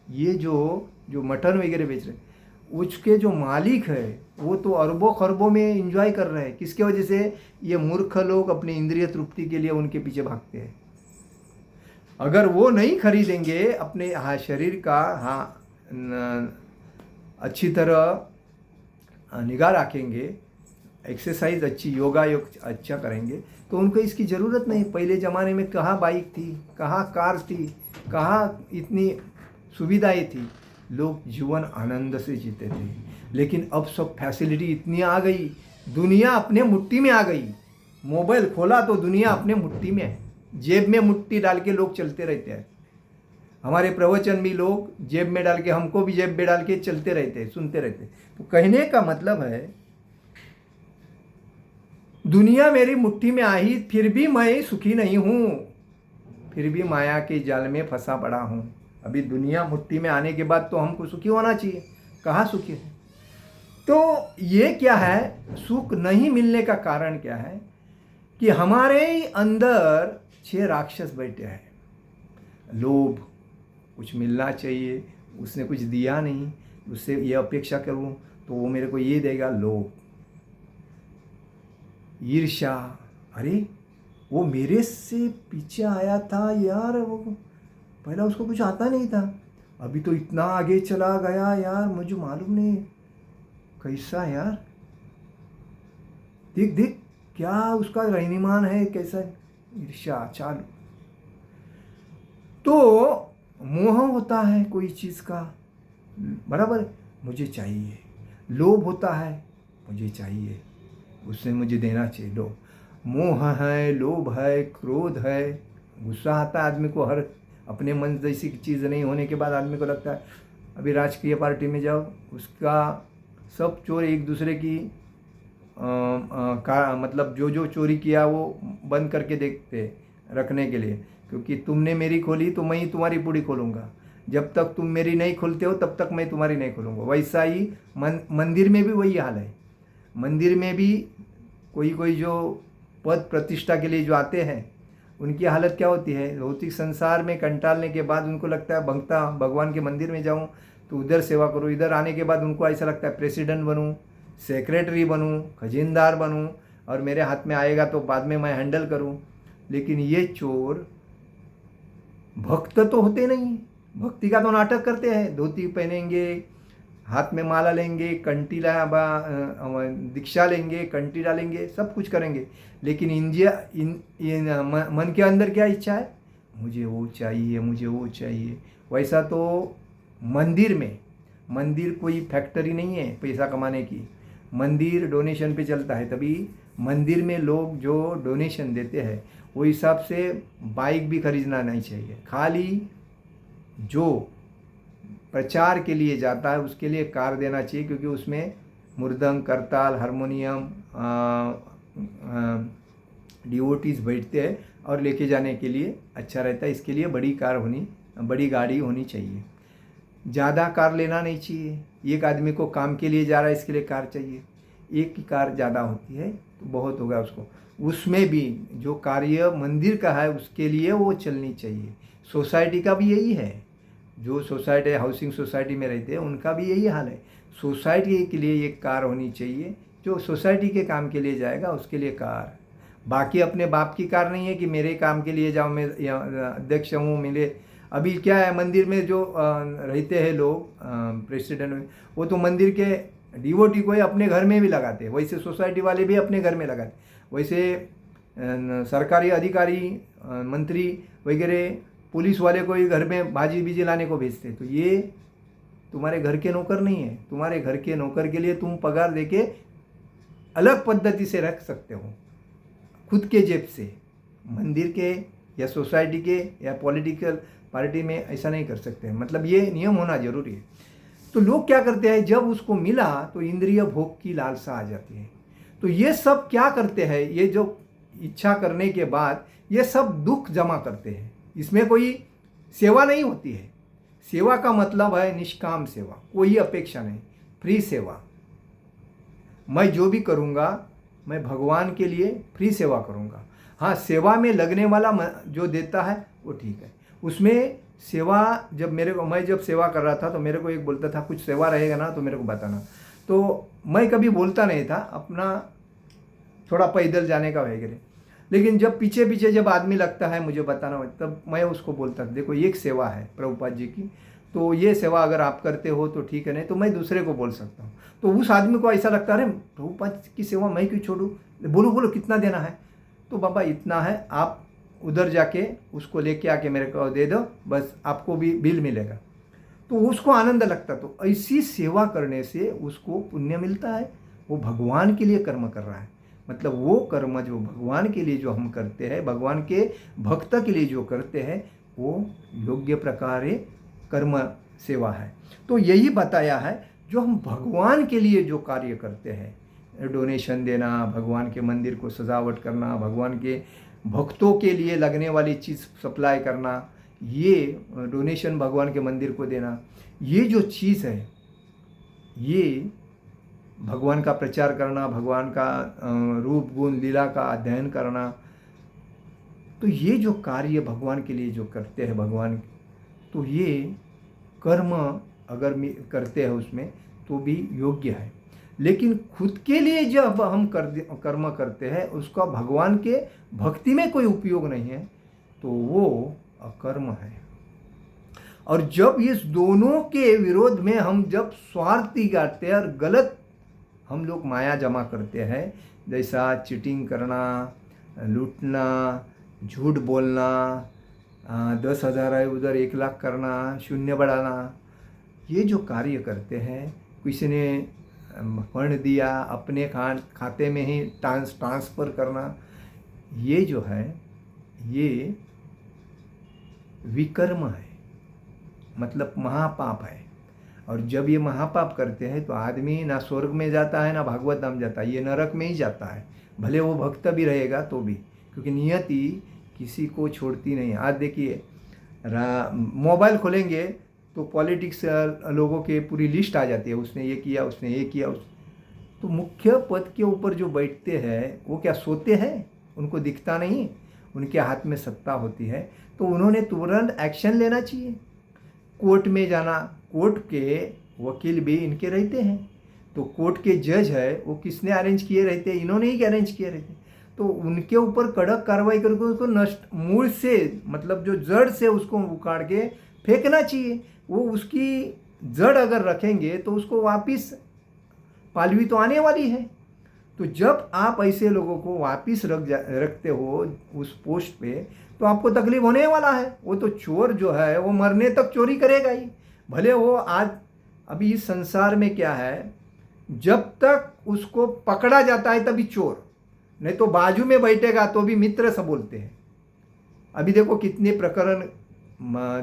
ये जो मटन वगैरह बेच रहे, उसके जो मालिक है वो तो अरबों खरबों में एंजॉय कर रहे हैं। किसके वजह से? ये मूर्ख लोग अपनी इंद्रिय तृप्ति के लिए उनके पीछे भागते हैं। अगर वो नहीं खरीदेंगे अपने शरीर का अच्छी तरह निगाह रखेंगे, एक्सरसाइज अच्छी, योगा योग अच्छा करेंगे, तो उनको इसकी ज़रूरत नहीं। पहले ज़माने में कहाँ बाइक थी, कहाँ कार थी, कहाँ इतनी सुविधाएं थी। लोग जीवन आनंद से जीते थे। लेकिन अब सब फैसिलिटी इतनी आ गई, दुनिया अपने मुट्ठी में आ गई। मोबाइल खोला तो दुनिया अपने मुट्ठी में है, जेब में मुट्ठी डाल के लोग चलते रहते हैं। हमारे प्रवचन भी लोग जेब में डाल के, हमको भी जेब में डाल के चलते रहते हैं, सुनते रहते हैं। तो कहने का मतलब है दुनिया मेरी मुट्ठी में आई, फिर भी मैं सुखी नहीं हूँ, फिर भी माया के जाल में फंसा पड़ा हूँ। अभी दुनिया मुट्ठी में आने के बाद तो हमको सुखी होना चाहिए, कहाँ सुखी है? तो ये क्या है, सुख नहीं मिलने का कारण क्या है कि हमारे अंदर 6 राक्षस बैठे हैं। लोभ, कुछ मिलना चाहिए, उसने कुछ दिया नहीं, उससे ये अपेक्षा करूं तो वो मेरे को ये देगा, लोभ। ईर्ष्या, अरे वो मेरे से पीछे आया था यार, वो पहला उसको कुछ आता नहीं था, अभी तो इतना आगे चला गया यार, मुझे मालूम नहीं कैसा यार, देख देख क्या उसका रहनीमान है, कैसा। ईर्ष्या चालू। तो मोह होता है कोई चीज़ का, बराबर, मुझे चाहिए। लोभ होता है, मुझे चाहिए, उससे मुझे देना चाहिए, लोभ। मोह है, लोभ है, क्रोध है, गुस्सा आता है आदमी को। हर अपने मन जैसी चीज़ नहीं होने के बाद आदमी को लगता है, अभी राजकीय पार्टी में जाओ, उसका सब चोर एक दूसरे की मतलब जो जो चोरी किया वो बंद करके देखते रखने के लिए, क्योंकि तुमने मेरी खोली तो मैं ही तुम्हारी पूरी खोलूँगा, जब तक तुम मेरी नहीं खोलते हो तब तक मैं तुम्हारी नहीं खोलूँगा। वैसा ही मंदिर में भी वही हाल है। मंदिर में भी कोई कोई जो पद प्रतिष्ठा के लिए जो आते हैं, उनकी हालत क्या होती है? भौतिक संसार में कंटालने के बाद उनको लगता है भगवान के मंदिर में जाऊं तो उधर सेवा करूं, इधर आने के बाद उनको ऐसा लगता है प्रेसिडेंट बनूं, सेक्रेटरी बनूं, खजीनदार बनूं, और मेरे हाथ में आएगा तो बाद में मैं हैंडल करूं। लेकिन ये चोर भक्त तो होते नहीं, भक्ति का तो नाटक करते हैं। धोती पहनेंगे, हाथ में माला लेंगे, कंटी दीक्षा लेंगे, कंटी डालेंगे, सब कुछ करेंगे, लेकिन मन के अंदर क्या इच्छा है? मुझे वो चाहिए, मुझे वो चाहिए। वैसा तो मंदिर कोई फैक्ट्री नहीं है पैसा कमाने की। मंदिर डोनेशन पे चलता है, तभी मंदिर में लोग जो डोनेशन देते हैं वो हिसाब से बाइक भी खरीदना नहीं चाहिए। खाली जो प्रचार के लिए जाता है उसके लिए कार देना चाहिए, क्योंकि उसमें मृदंग, करताल, हारमोनियम, डिवोटीज बैठते हैं और लेके जाने के लिए अच्छा रहता है। इसके लिए बड़ी गाड़ी होनी चाहिए। ज़्यादा कार लेना नहीं चाहिए। एक आदमी को काम के लिए जा रहा है, इसके लिए कार चाहिए। एक की कार ज़्यादा होती है तो बहुत होगा उसको। उसमें भी जो कार्य मंदिर का है उसके लिए वो चलनी चाहिए। सोसाइटी का भी यही है, जो सोसाइटी हाउसिंग सोसाइटी में रहते हैं उनका भी यही हाल है। सोसाइटी के लिए एक कार होनी चाहिए, जो सोसाइटी के काम के लिए जाएगा उसके लिए कार। बाकी अपने बाप की कार नहीं है कि मेरे काम के लिए जाओ, मैं अध्यक्ष हूँ मेरे। अभी क्या है, मंदिर में जो रहते हैं लोग प्रेसिडेंट, वो तो मंदिर के डिवोटी को ही अपने घर में भी लगाते हैं, वैसे सोसाइटी वाले भी अपने घर में लगाते, वैसे सरकारी अधिकारी, मंत्री वगैरह, पुलिस वाले को ही घर में भाजी बीजी लाने को भेजते। तो ये तुम्हारे घर के नौकर नहीं है। तुम्हारे घर के नौकर के लिए तुम पगार देके अलग पद्धति से रख सकते हो, खुद के जेब से। मंदिर के या सोसाइटी के या पॉलिटिकल पार्टी में ऐसा नहीं कर सकते। मतलब ये नियम होना जरूरी है। तो लोग क्या करते हैं, जब उसको मिला तो इंद्रिय भोग की लालसा आ जाती है। तो ये सब क्या करते हैं, ये जो इच्छा करने के बाद ये सब दुख जमा करते हैं। इसमें कोई सेवा नहीं होती है। सेवा का मतलब है निष्काम सेवा, कोई अपेक्षा नहीं, फ्री सेवा। मैं जो भी करूँगा मैं भगवान के लिए फ्री सेवा करूँगा। हाँ, सेवा में लगने वाला जो देता है वो ठीक है, उसमें सेवा जब मैं जब सेवा कर रहा था तो मेरे को एक बोलता था कुछ सेवा रहेगा ना तो मेरे को बताना। तो मैं कभी बोलता नहीं था, अपना थोड़ा पैदल जाने का वगैरह। लेकिन जब पीछे पीछे जब आदमी लगता है मुझे बताना हो, तब मैं उसको बोलता था देखो एक सेवा है प्रभुपाद जी की, तो ये सेवा अगर आप करते हो तो ठीक है, नहीं तो मैं दूसरे को बोल सकता हूँ। तो उस आदमी को ऐसा लगता है अरे प्रभुपाद की सेवा मैं क्यों छोड़ूँ, बोलो बोलो कितना देना है। तो बाबा इतना है, आप उधर जाके उसको लेके आके मेरे को दे दो, बस आपको भी बिल मिलेगा। तो उसको आनंद लगता। तो ऐसी सेवा करने से उसको पुण्य मिलता है, वो भगवान के लिए कर्म कर रहा है। मतलब वो कर्म जो भगवान के लिए जो हम करते हैं, भगवान के भक्त के लिए जो करते हैं, वो योग्य प्रकार कर्म सेवा है। तो यही बताया है, जो हम भगवान के लिए जो कार्य करते हैं, डोनेशन देना, भगवान के मंदिर को सजावट करना, भगवान के भक्तों के लिए लगने वाली चीज़ सप्लाई करना, ये डोनेशन भगवान के मंदिर को देना, ये जो चीज़ है, ये भगवान का प्रचार करना, भगवान का रूप गुण लीला का अध्ययन करना, तो ये जो कार्य भगवान के लिए जो करते हैं भगवान, तो ये कर्म अगर करते हैं उसमें तो भी योग्य है। लेकिन खुद के लिए जब हम कर्म करते हैं, उसका भगवान के भक्ति में कोई उपयोग नहीं है, तो वो अकर्म है। और जब इस दोनों के विरोध में हम जब स्वार्थी करते हैं और गलत हम लोग माया जमा करते हैं, जैसा चीटिंग करना, लूटना, झूठ बोलना, 10,000 है उधर 1,00,000 करना, शून्य बढ़ाना, ये जो कार्य करते हैं, किसी ने फंड दिया अपने खाते में ही ट्रांसफ़र करना, ये जो है ये विकर्म है, मतलब महापाप है। और जब ये महापाप करते हैं तो आदमी ना स्वर्ग में जाता है ना भागवत धाम जाता है, ये नरक में ही जाता है, भले वो भक्त भी रहेगा तो भी, क्योंकि नियति किसी को छोड़ती नहीं। आज देखिए मोबाइल खोलेंगे तो पॉलिटिक्स लोगों के पूरी लिस्ट आ जाती है, उसने ये किया, उसने ये किया। तो मुख्य पद के ऊपर जो बैठते हैं वो क्या सोते हैं? उनको दिखता नहीं, उनके हाथ में सत्ता होती है, तो उन्होंने तुरंत एक्शन लेना चाहिए। कोर्ट में जाना, कोर्ट के वकील भी इनके रहते हैं, तो कोर्ट के जज है वो किसने अरेंज किए रहते हैं? इन्होंने ही अरेंज किए रहते हैं। तो उनके ऊपर कड़क कार्रवाई करके उसको नष्ट मूल से, मतलब जो जड़ से उसको उखाड़ के फेंकना चाहिए। वो उसकी जड़ अगर रखेंगे तो उसको वापिस पालवी तो आने वाली है। तो जब आप ऐसे लोगों को वापिस रखते हो उस पोस्ट पे, तो आपको तकलीफ होने वाला है। वो तो चोर जो है वो मरने तक चोरी करेगा ही, भले वो आज अभी इस संसार में क्या है, जब तक उसको पकड़ा जाता है तभी चोर, नहीं तो बाजू में बैठेगा तो भी मित्र सब बोलते हैं। अभी देखो कितने प्रकरण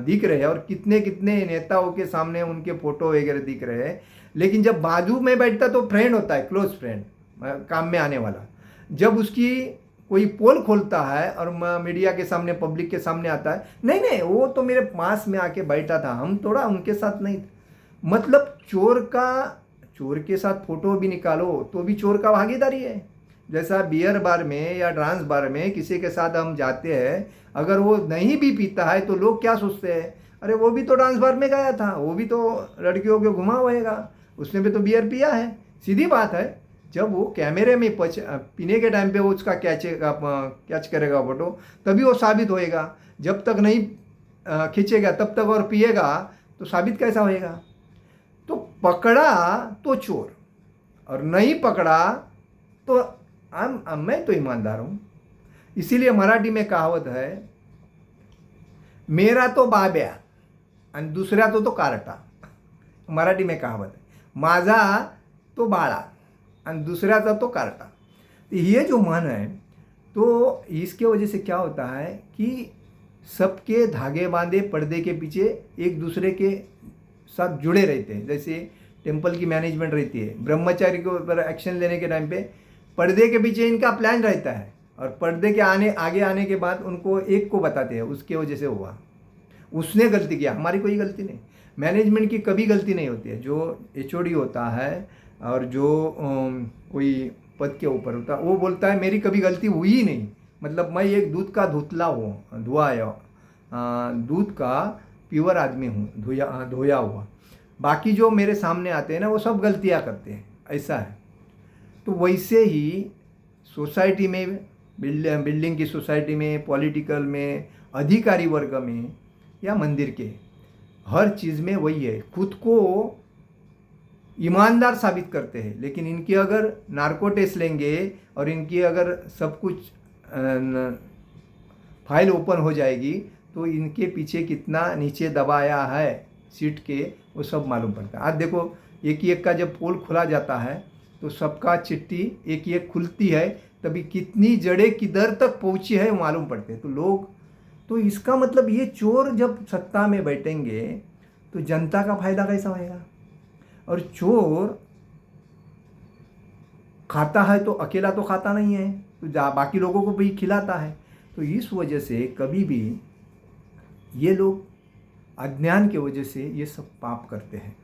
दिख रहे हैं और कितने कितने नेताओं के सामने उनके फोटो वगैरह दिख रहे हैं, लेकिन जब बाजू में बैठता तो फ्रेंड होता है, क्लोज फ्रेंड, काम में आने वाला। जब उसकी कोई पोल खोलता है और मीडिया के सामने, पब्लिक के सामने आता है, नहीं नहीं वो तो मेरे पास में आके बैठा था, हम थोड़ा उनके साथ नहीं। मतलब चोर के साथ फोटो भी निकालो तो भी चोर का भागीदारी है। जैसा बियर बार में या डांस बार में किसी के साथ हम जाते हैं, अगर वो नहीं भी पीता है तो लोग क्या सोचते हैं, अरे वो भी तो डांस बार में गया था, वो भी तो लड़कियों को घुमा होएगा, उसने भी तो बियर पिया है। सीधी बात है, जब वो कैमरे में पीने के टाइम पे वो उसका कैच करेगा फोटो, तभी वो साबित होएगा। जब तक नहीं खींचेगा तब तक और पिएगा तो साबित कैसा होएगा? तो पकड़ा तो चोर और नहीं पकड़ा तो मैं तो ईमानदार हूँ। इसीलिए मराठी में कहावत है, मेरा तो बाब्या आणि दुसऱ्या तो कारटा। मराठी में कहावत है, माझा तो बाळा और दूसरा तो कारटा। तो ये जो मन है, तो इसके वजह से क्या होता है कि सबके धागे बांधे पर्दे के पीछे एक दूसरे के साथ जुड़े रहते हैं। जैसे टेम्पल की मैनेजमेंट रहती है, ब्रह्मचारी के ऊपर एक्शन लेने के टाइम पे पर्दे के पीछे इनका प्लान रहता है, और पर्दे के आगे आने के बाद उनको एक को बताते हैं, उसके वजह से हुआ, उसने गलती किया, हमारी कोई गलती नहीं। मैनेजमेंट की कभी गलती नहीं होती है। जो HOD होता है और जो कोई पद के ऊपर होता है, वो बोलता है मेरी कभी गलती हुई ही नहीं। मतलब मैं एक दूध का धुतला हूँ, दूध का प्योर आदमी हूँ, धोया हुआ। बाकी जो मेरे सामने आते हैं ना वो सब गलतियाँ करते हैं, ऐसा है। तो वैसे ही सोसाइटी में, बिल्डिंग की सोसाइटी में, पॉलिटिकल में, अधिकारी वर्ग में या मंदिर के हर चीज़ में वही है, खुद को ईमानदार साबित करते हैं। लेकिन इनकी अगर नार्को टेस्ट लेंगे और इनकी अगर सब कुछ फाइल ओपन हो जाएगी तो इनके पीछे कितना नीचे दबाया है सीट के, वो सब मालूम पड़ता है। आज देखो, एक एक का जब पोल खुला जाता है तो सबका चिट्ठी एक एक खुलती है, तभी कितनी जड़ें किधर तक पहुंची है वो मालूम पड़ते हैं। तो लोग, तो इसका मतलब ये चोर जब सत्ता में बैठेंगे तो जनता का फायदा कैसा होएगा? और चोर खाता है तो अकेला तो खाता नहीं है, तो बाकी लोगों को भी खिलाता है। तो इस वजह से कभी भी ये लोग अज्ञान की वजह से ये सब पाप करते हैं,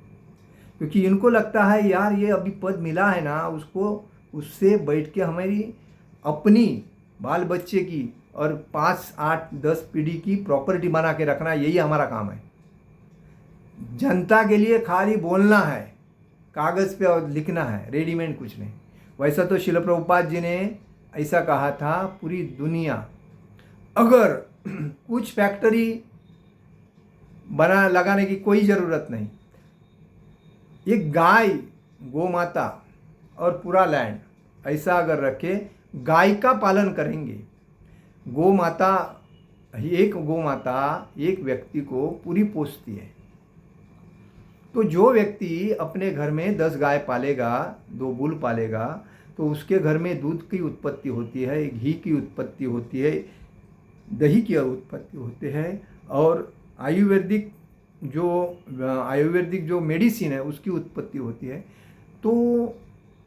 क्योंकि इनको लगता है यार ये अभी पद मिला है ना, उसको उससे बैठ के हमारी अपनी बाल बच्चे की और 5, 8, 10 पीढ़ी की प्रॉपर्टी बना के रखना, यही हमारा काम है। जनता के लिए खाली बोलना है, कागज़ पे और लिखना है, रेडीमेड कुछ नहीं। वैसा तो शिल प्रभुपाद जी ने ऐसा कहा था, पूरी दुनिया अगर कुछ फैक्ट्री लगाने की कोई ज़रूरत नहीं, एक गाय, गौ माता और पूरा लैंड ऐसा अगर रखे, गाय का पालन करेंगे, गौ माता एक व्यक्ति को पूरी पोसती है। तो जो व्यक्ति अपने घर में 10 गाय पालेगा, 2 बुल पालेगा, तो उसके घर में दूध की उत्पत्ति होती है, घी की उत्पत्ति होती है, दही की उत्पत्ति होती है, और आयुर्वेदिक जो मेडिसिन है उसकी उत्पत्ति होती है। तो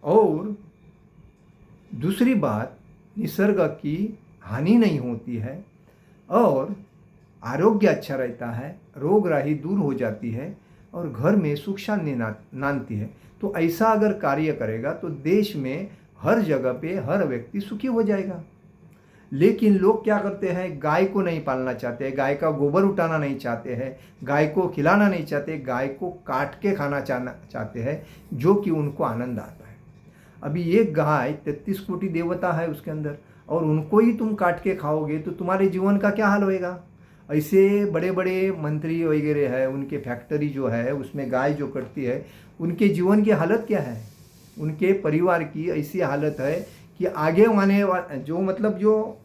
और दूसरी बात, निसर्ग की हानि नहीं होती है और आरोग्य अच्छा रहता है, रोग राही दूर हो जाती है और घर में सुख शांति नानती है। तो ऐसा अगर कार्य करेगा तो देश में हर जगह पे हर व्यक्ति सुखी हो जाएगा। लेकिन लोग क्या करते हैं, गाय को नहीं पालना चाहते हैं, गाय का गोबर उठाना नहीं चाहते हैं, गाय को खिलाना नहीं चाहते, गाय को काट के खाना चाहते हैं, जो कि उनको आनंद आता है। अभी एक गाय 33 कोटि देवता है उसके अंदर, और उनको ही तुम काट के खाओगे तो तुम्हारे जीवन का क्या हाल होएगा? ऐसे बड़े बड़े मंत्री वगैरह है, उनके फैक्ट्री जो है उसमें गाय जो कटती है, उनके जीवन की हालत क्या है? उनके परिवार की ऐसी हालत है कि आगे आने जो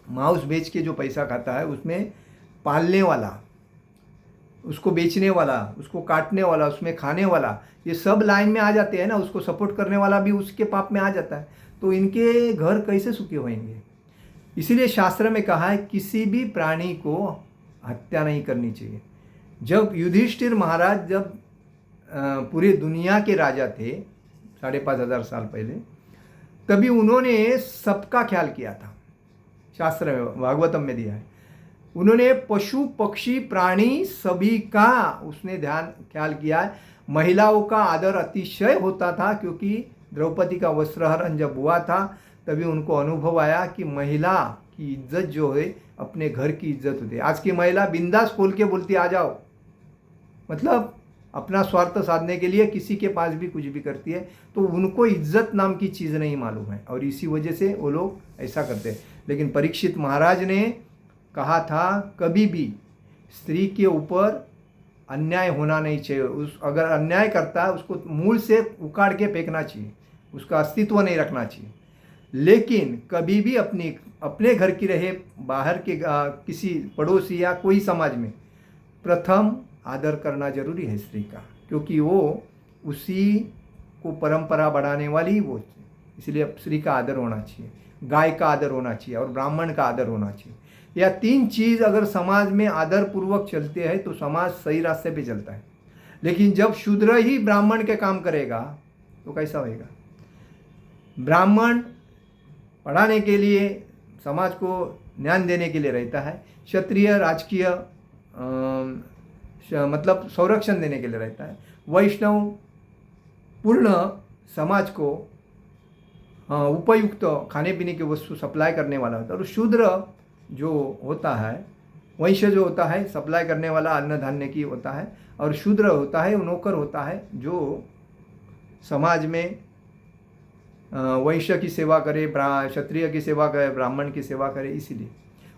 मांस बेच के जो पैसा खाता है, उसमें पालने वाला, उसको बेचने वाला, उसको काटने वाला, उसमें खाने वाला, ये सब लाइन में आ जाते हैं ना, उसको सपोर्ट करने वाला भी उसके पाप में आ जाता है। तो इनके घर कैसे सुखी होंगे? इसीलिए शास्त्र में कहा है किसी भी प्राणी को हत्या नहीं करनी चाहिए। जब युधिष्ठिर महाराज जब पूरी दुनिया के राजा थे 5,500 साल पहले, तभी उन्होंने सबका ख्याल किया था। शास्त्र में, भागवतम में दिया है, उन्होंने पशु पक्षी प्राणी सभी का उसने ख्याल किया है। महिलाओं का आदर अतिशय होता था, क्योंकि द्रौपदी का वस्त्रहरण जब हुआ था तभी उनको अनुभव आया कि महिला की इज्जत जो है अपने घर की इज्जत होती है। आज की महिला बिंदास खोल के बोलती आ जाओ, मतलब अपना स्वार्थ साधने के लिए किसी के पास भी कुछ भी करती है। तो उनको इज्जत नाम की चीज़ नहीं मालूम है और इसी वजह से वो लोग ऐसा करते हैं। लेकिन परीक्षित महाराज ने कहा था कभी भी स्त्री के ऊपर अन्याय होना नहीं चाहिए। अगर अन्याय करता है उसको मूल से उखाड़ के फेंकना चाहिए, उसका अस्तित्व नहीं रखना चाहिए। लेकिन कभी भी अपने घर की रहे, बाहर के किसी पड़ोसी या कोई समाज में प्रथम आदर करना जरूरी है स्त्री का, क्योंकि वो उसी को परंपरा बढ़ाने वाली वो। इसलिए स्त्री का आदर होना चाहिए, गाय का आदर होना चाहिए और ब्राह्मण का आदर होना चाहिए। यह 3 चीज़ अगर समाज में आदर पूर्वक चलते हैं तो समाज सही रास्ते पे चलता है। लेकिन जब शूद्र ही ब्राह्मण के काम करेगा तो कैसा होएगा? ब्राह्मण पढ़ाने के लिए, समाज को ज्ञान देने के लिए रहता है, क्षत्रिय राजकीय मतलब संरक्षण देने के लिए रहता है, वैष्णव पूर्ण समाज को उपयुक्त खाने पीने की वस्तु सप्लाई करने वाला होता है, और शूद्र जो होता है वैश्य जो होता है सप्लाई करने वाला अन्न धान्य की होता है, और शूद्र होता है नौकर होता है जो समाज में वैश्य की सेवा करे, क्षत्रिय की सेवा करे, ब्राह्मण की सेवा करे। इसीलिए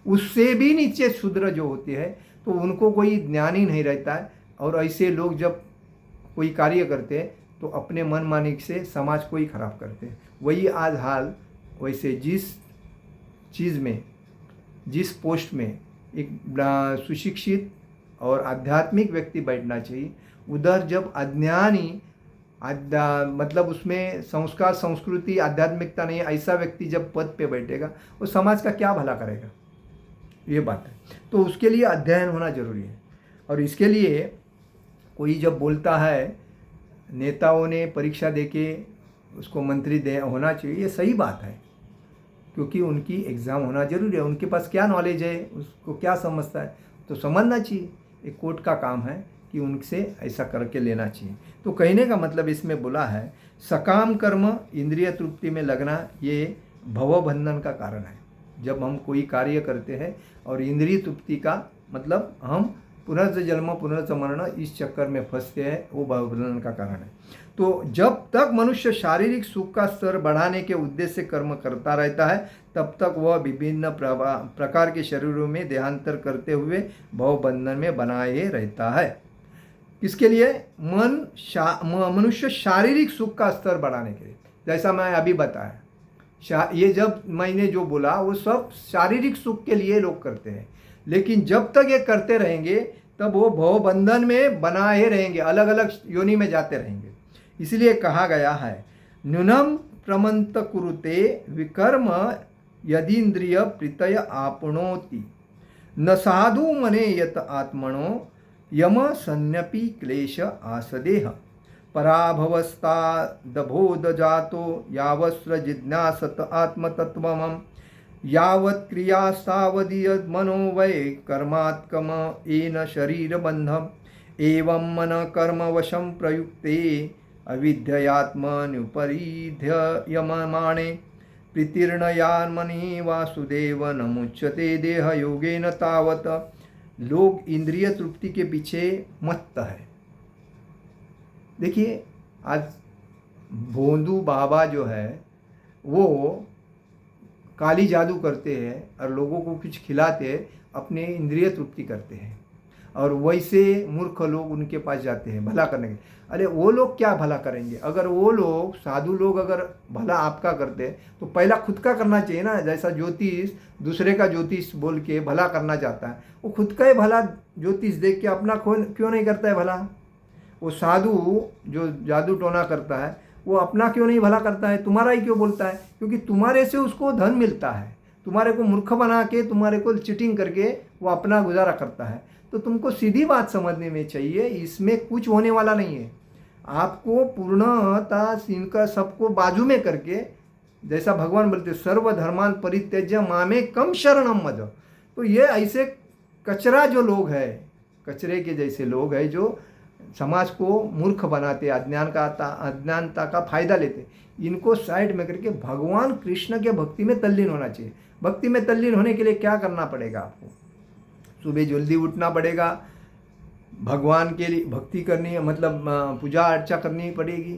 उससे भी नीचे शूद्र जो होती है तो उनको कोई ज्ञान ही नहीं रहता है, और ऐसे लोग जब कोई कार्य करते हैं तो अपने मन मानिक से समाज को ही खराब करते हैं। वही आज हाल। वैसे जिस चीज़ में, जिस पोस्ट में एक सुशिक्षित और आध्यात्मिक व्यक्ति बैठना चाहिए, उधर जब अज्ञानी मतलब उसमें संस्कार, संस्कृति, आध्यात्मिकता नहीं है, ऐसा व्यक्ति जब पद पे बैठेगा वो समाज का क्या भला करेगा? ये बात है। तो उसके लिए अध्ययन होना जरूरी है। और इसके लिए कोई जब बोलता है नेताओं ने परीक्षा देके उसको मंत्री दे होना चाहिए, ये सही बात है, क्योंकि उनकी एग्ज़ाम होना जरूरी है। उनके पास क्या नॉलेज है, उसको क्या समझता है, तो समझना चाहिए। एक कोर्ट का काम है कि उनसे ऐसा करके लेना चाहिए। तो कहने का मतलब इसमें बोला है सकाम कर्म इंद्रिय तृप्ति में लगना ये भवबंधन का कारण है। जब हम कोई कार्य करते हैं और इंद्रिय तृप्ति का मतलब हम पुनर्जन्म पुनर्जमरण इस चक्कर में फंसते हैं, वो भवबंधन का कारण है। तो जब तक मनुष्य शारीरिक सुख का स्तर बढ़ाने के उद्देश्य से कर्म करता रहता है तब तक वह विभिन्न प्रकार के शरीरों में देहांतर करते हुए भवबंधन में बनाए रहता है। किसके लिए? मनुष्य शारीरिक सुख का स्तर बढ़ाने के लिए। जैसा मैं अभी बताया, ये जब मैंने जो बोला वो सब शारीरिक सुख के लिए लोग करते हैं, लेकिन जब तक ये करते रहेंगे तब वो भवबंधन में बनाए रहेंगे, अलग अलग योनि में जाते रहेंगे। इसलिए कहा गया है न्यूनम प्रमंत कुरुते विकर्म यदीन्द्रिय प्रीतय आपनोति न साधु मने यत आत्मनो यम सन्नपि क्लेश आसदेह पराभवस्तादबोध जातो यावस्र जिज्ञासत आत्मतत्वमं यावत् क्रियास्तावदीयद् मनो वै कर्मात्कम येन शरीरबन्धम् एवं मन कर्मवशं प्रयुक्ते अविद्ययात्मनुपरीध्ययमाने प्रीतिर्णयान्मनि वासुदेव न मुच्यते देह योगेन तावत। लोग इंद्रिय तृप्ति के पीछे मत्त है। देखिए आज भोंदू बाबा जो है वो काली जादू करते हैं और लोगों को कुछ खिलाते हैं, अपने इंद्रिय तृप्ति करते हैं, और वैसे मूर्ख लोग उनके पास जाते हैं भला करने के। अरे वो लोग क्या भला करेंगे? अगर वो लोग साधु लोग अगर भला आपका करते हैं तो पहला खुद का करना चाहिए ना। जैसा ज्योतिष दूसरे का ज्योतिष बोल के भला करना चाहता है, वो खुद का ही भला ज्योतिष देख के अपना क्यों नहीं करता है भला? वो साधु जो जादू टोना करता है वो अपना क्यों नहीं भला करता है? तुम्हारा ही क्यों बोलता है? क्योंकि तुम्हारे से उसको धन मिलता है, तुम्हारे को मूर्ख बना के, तुम्हारे को चीटिंग करके वो अपना गुजारा करता है। तो तुमको सीधी बात समझने में चाहिए, इसमें कुछ होने वाला नहीं है। आपको पूर्णतः इनका सबको बाजू में करके, जैसा भगवान बोलते सर्वधर्मान परित्यज्य मामे कम शरणम मज। तो ये ऐसे कचरा जो लोग हैं, कचरे के जैसे लोग हैं जो समाज को मूर्ख बनाते, अज्ञानता का फायदा लेते, इनको साइड में करके भगवान कृष्ण के भक्ति में तल्लीन होना चाहिए। भक्ति में तल्लीन होने के लिए क्या करना पड़ेगा? आपको सुबह जल्दी उठना पड़ेगा, भगवान के लिए भक्ति करनी है, मतलब पूजा अर्चा करनी पड़ेगी,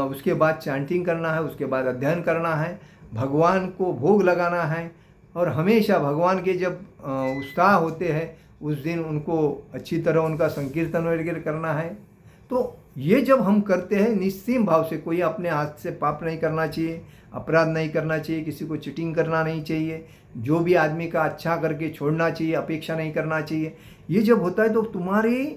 उसके बाद चैंटिंग करना है, उसके बाद अध्ययन करना है, भगवान को भोग लगाना है, और हमेशा भगवान के जब उत्साह होते हैं उस दिन उनको अच्छी तरह उनका संकीर्तन वगैरह करना है। तो ये जब हम करते हैं निस्सीम भाव से, कोई अपने हाथ से पाप नहीं करना चाहिए, अपराध नहीं करना चाहिए, किसी को चीटिंग करना नहीं चाहिए, जो भी आदमी का अच्छा करके छोड़ना चाहिए, अपेक्षा नहीं करना चाहिए। ये जब होता है तो तुम्हारी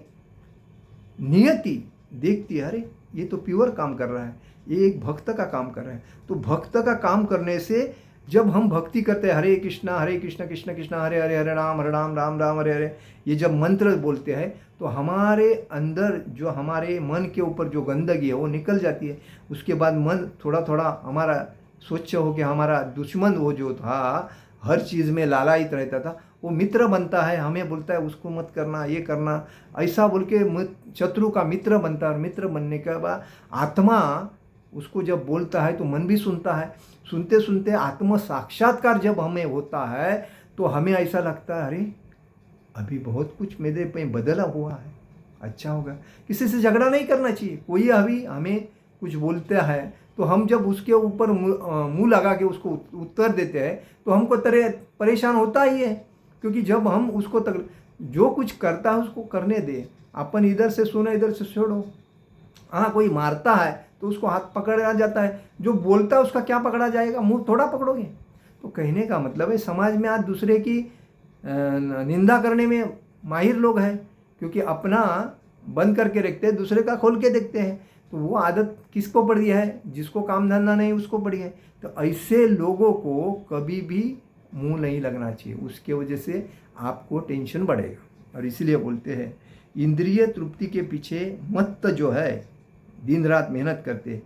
नियति देखती है, अरे ये तो प्योर काम कर रहा है, ये एक भक्त का काम कर रहा है। तो भक्त का काम करने से जब हम भक्ति करते हैं, हरे कृष्णा कृष्ण कृष्ण हरे हरे, हरे राम राम राम हरे हरे, ये जब मंत्र बोलते हैं तो हमारे अंदर जो हमारे मन के ऊपर जो गंदगी है वो निकल जाती है। उसके बाद मन थोड़ा थोड़ा हमारा स्वच्छ हो गया। हमारा दुश्मन वो जो था, हर चीज़ में लालायित रहता था, वो मित्र बनता है। हमें बोलता है उसको मत करना, ये करना, ऐसा बोल के शत्रु का मित्र बनता है। और मित्र बनने के बाद आत्मा उसको जब बोलता है तो मन भी सुनता है। सुनते सुनते आत्म साक्षात्कार जब हमें होता है तो हमें ऐसा लगता है, अरे अभी बहुत कुछ मेरे पे बदला हुआ है, अच्छा होगा। किसी से झगड़ा नहीं करना चाहिए। कोई अभी हमें कुछ बोलता है तो हम जब उसके ऊपर मुंह लगा के उसको उत्तर देते हैं तो हमको परेशान होता ही है, क्योंकि जब हम उसको जो कुछ करता है उसको करने दे। अपन इधर से सुनो इधर से छोड़ो। हाँ, कोई मारता है तो उसको हाथ पकड़ा जाता है, जो बोलता है उसका क्या पकड़ा जाएगा, मुंह थोड़ा पकड़ोगे। तो कहने का मतलब है समाज में आज दूसरे की निंदा करने में माहिर लोग हैं, क्योंकि अपना बंद करके रखते हैं, दूसरे का खोल के देखते हैं। तो वो आदत किसको पड़ी है, जिसको काम धंधा नहीं उसको पड़ी है। तो ऐसे लोगों को कभी भी मुंह नहीं लगना चाहिए, उसके वजह से आपको टेंशन बढ़ेगा। और इसीलिए बोलते हैं इंद्रिय तृप्ति के पीछे मत जो है दिन रात मेहनत करते,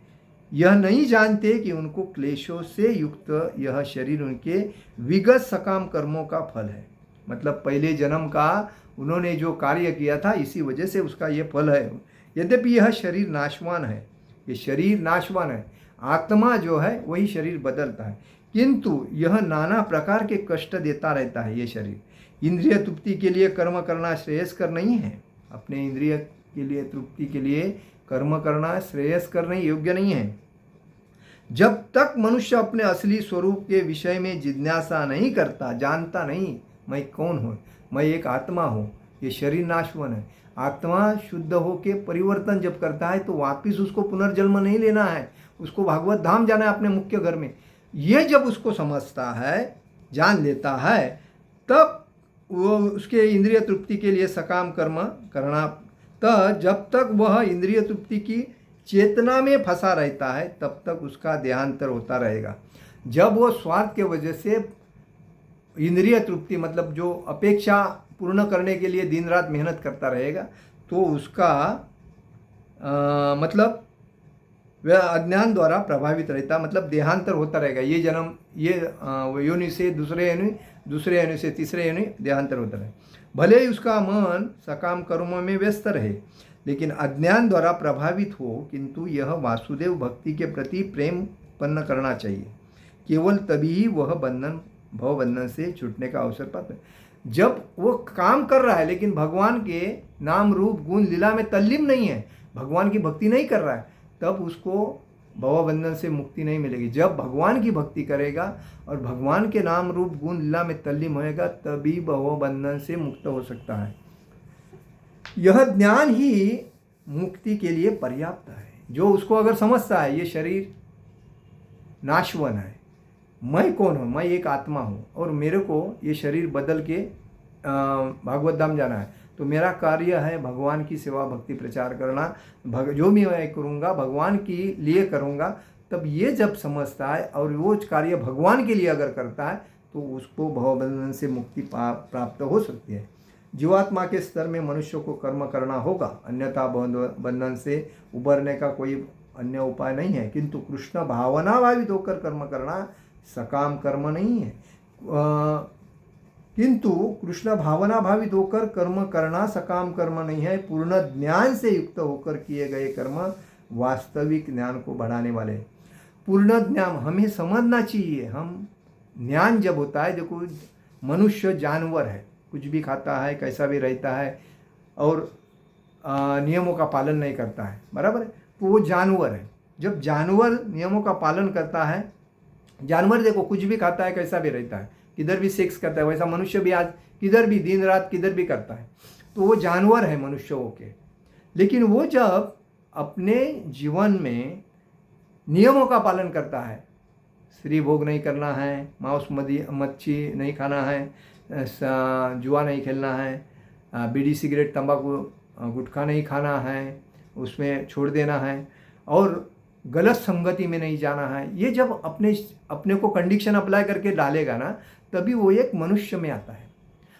यह नहीं जानते कि उनको क्लेशों से युक्त यह शरीर उनके विगत सकाम कर्मों का फल है। मतलब पहले जन्म का उन्होंने जो कार्य किया था इसी वजह से उसका ये फल है। यद्यपि यह शरीर नाशवान है, ये शरीर नाशवान है, आत्मा जो है वही शरीर बदलता है, किंतु यह नाना प्रकार के कष्ट देता रहता है। ये शरीर इंद्रिय तृप्ति के लिए कर्म करना श्रेयस्कर नहीं है। अपने इंद्रिय के लिए तृप्ति के लिए कर्म करना श्रेयस्कर नहीं, योग्य नहीं है। जब तक मनुष्य अपने असली स्वरूप के विषय में जिज्ञासा नहीं करता, जानता नहीं मैं कौन हूँ, मैं एक आत्मा हूँ, ये शरीर नाशवान है। आत्मा शुद्ध होके परिवर्तन जब करता है तो वापिस उसको पुनर्जन्म नहीं लेना है, उसको भागवत धाम जाना है अपने मुख्य घर में। ये जब उसको समझता है, जान लेता है, तब वो उसके इंद्रिय तृप्ति के लिए सकाम कर्म करना। तब जब तक वह इंद्रिय तृप्ति की चेतना में फंसा रहता है तब तक उसका देहांतर होता रहेगा। जब वो स्वार्थ के वजह से इंद्रिय तृप्ति मतलब जो अपेक्षा पूर्ण करने के लिए दिन रात मेहनत करता रहेगा तो उसका मतलब वह अज्ञान द्वारा प्रभावित रहता, मतलब देहांतर होता रहेगा। ये जन्म ये योनि से दूसरे योनि से तीसरे योनि देहांतर होता रहे। भले ही उसका मन सकाम कर्मों में व्यस्त रहे लेकिन अज्ञान द्वारा प्रभावित हो, किंतु यह वासुदेव भक्ति के प्रति प्रेम उत्पन्न करना चाहिए। केवल तभी ही वह भव बंधन से छूटने का अवसर पाता है। जब वो काम कर रहा है लेकिन भगवान के नाम रूप गुण लीला में तल्लीन नहीं है, भगवान की भक्ति नहीं कर रहा है, तब उसको भवबंधन से मुक्ति नहीं मिलेगी। जब भगवान की भक्ति करेगा और भगवान के नाम रूप गुण लीला में तल्लीन होएगा तभी भवबंधन से मुक्त हो सकता है। यह ज्ञान ही मुक्ति के लिए पर्याप्त है। जो उसको अगर समझता है ये शरीर नाशवान है, मैं कौन हूँ, मैं एक आत्मा हूँ और मेरे को ये शरीर बदल के भागवत धाम जाना है, तो मेरा कार्य है भगवान की सेवा भक्ति प्रचार करना, जो भी मैं करूँगा भगवान के लिए करूँगा। तब ये जब समझता है और वो कार्य भगवान के लिए अगर करता है तो उसको भवबंधन से मुक्ति प्राप्त हो सकती है। जीवात्मा के स्तर में मनुष्य को कर्म करना होगा, अन्यथा बंधन से उबरने का कोई अन्य उपाय नहीं है। किंतु कृष्ण भावना भावित होकर कर्म करना सकाम कर्म नहीं है। किंतु कृष्ण भावना भावित होकर कर्म करना सकाम कर्म नहीं है। पूर्ण ज्ञान से युक्त होकर किए गए कर्म वास्तविक ज्ञान को बढ़ाने वाले हैं। पूर्ण ज्ञान हमें समझना चाहिए। हम ज्ञान जब होता है, देखो मनुष्य जानवर है, कुछ भी खाता है, कैसा भी रहता है और नियमों का पालन नहीं करता है, बराबर है, तो वो जानवर है। जब जानवर नियमों का पालन करता है, जानवर देखो कुछ भी खाता है, कैसा भी रहता है, किधर भी सेक्स करता है, वैसा मनुष्य भी आज किधर भी दिन रात किधर भी करता है, तो वो जानवर है मनुष्य होके। लेकिन वो जब अपने जीवन में नियमों का पालन करता है, स्त्री भोग नहीं करना है, मांस मच्छी नहीं खाना है, जुआ नहीं खेलना है, बीड़ी सिगरेट तंबाकू गुटखा नहीं खाना है, उसमें छोड़ देना है और गलत संगति में नहीं जाना है, ये जब अपने को कंडीशन अप्लाई करके डालेगा ना, तभी वो एक मनुष्य में आता है।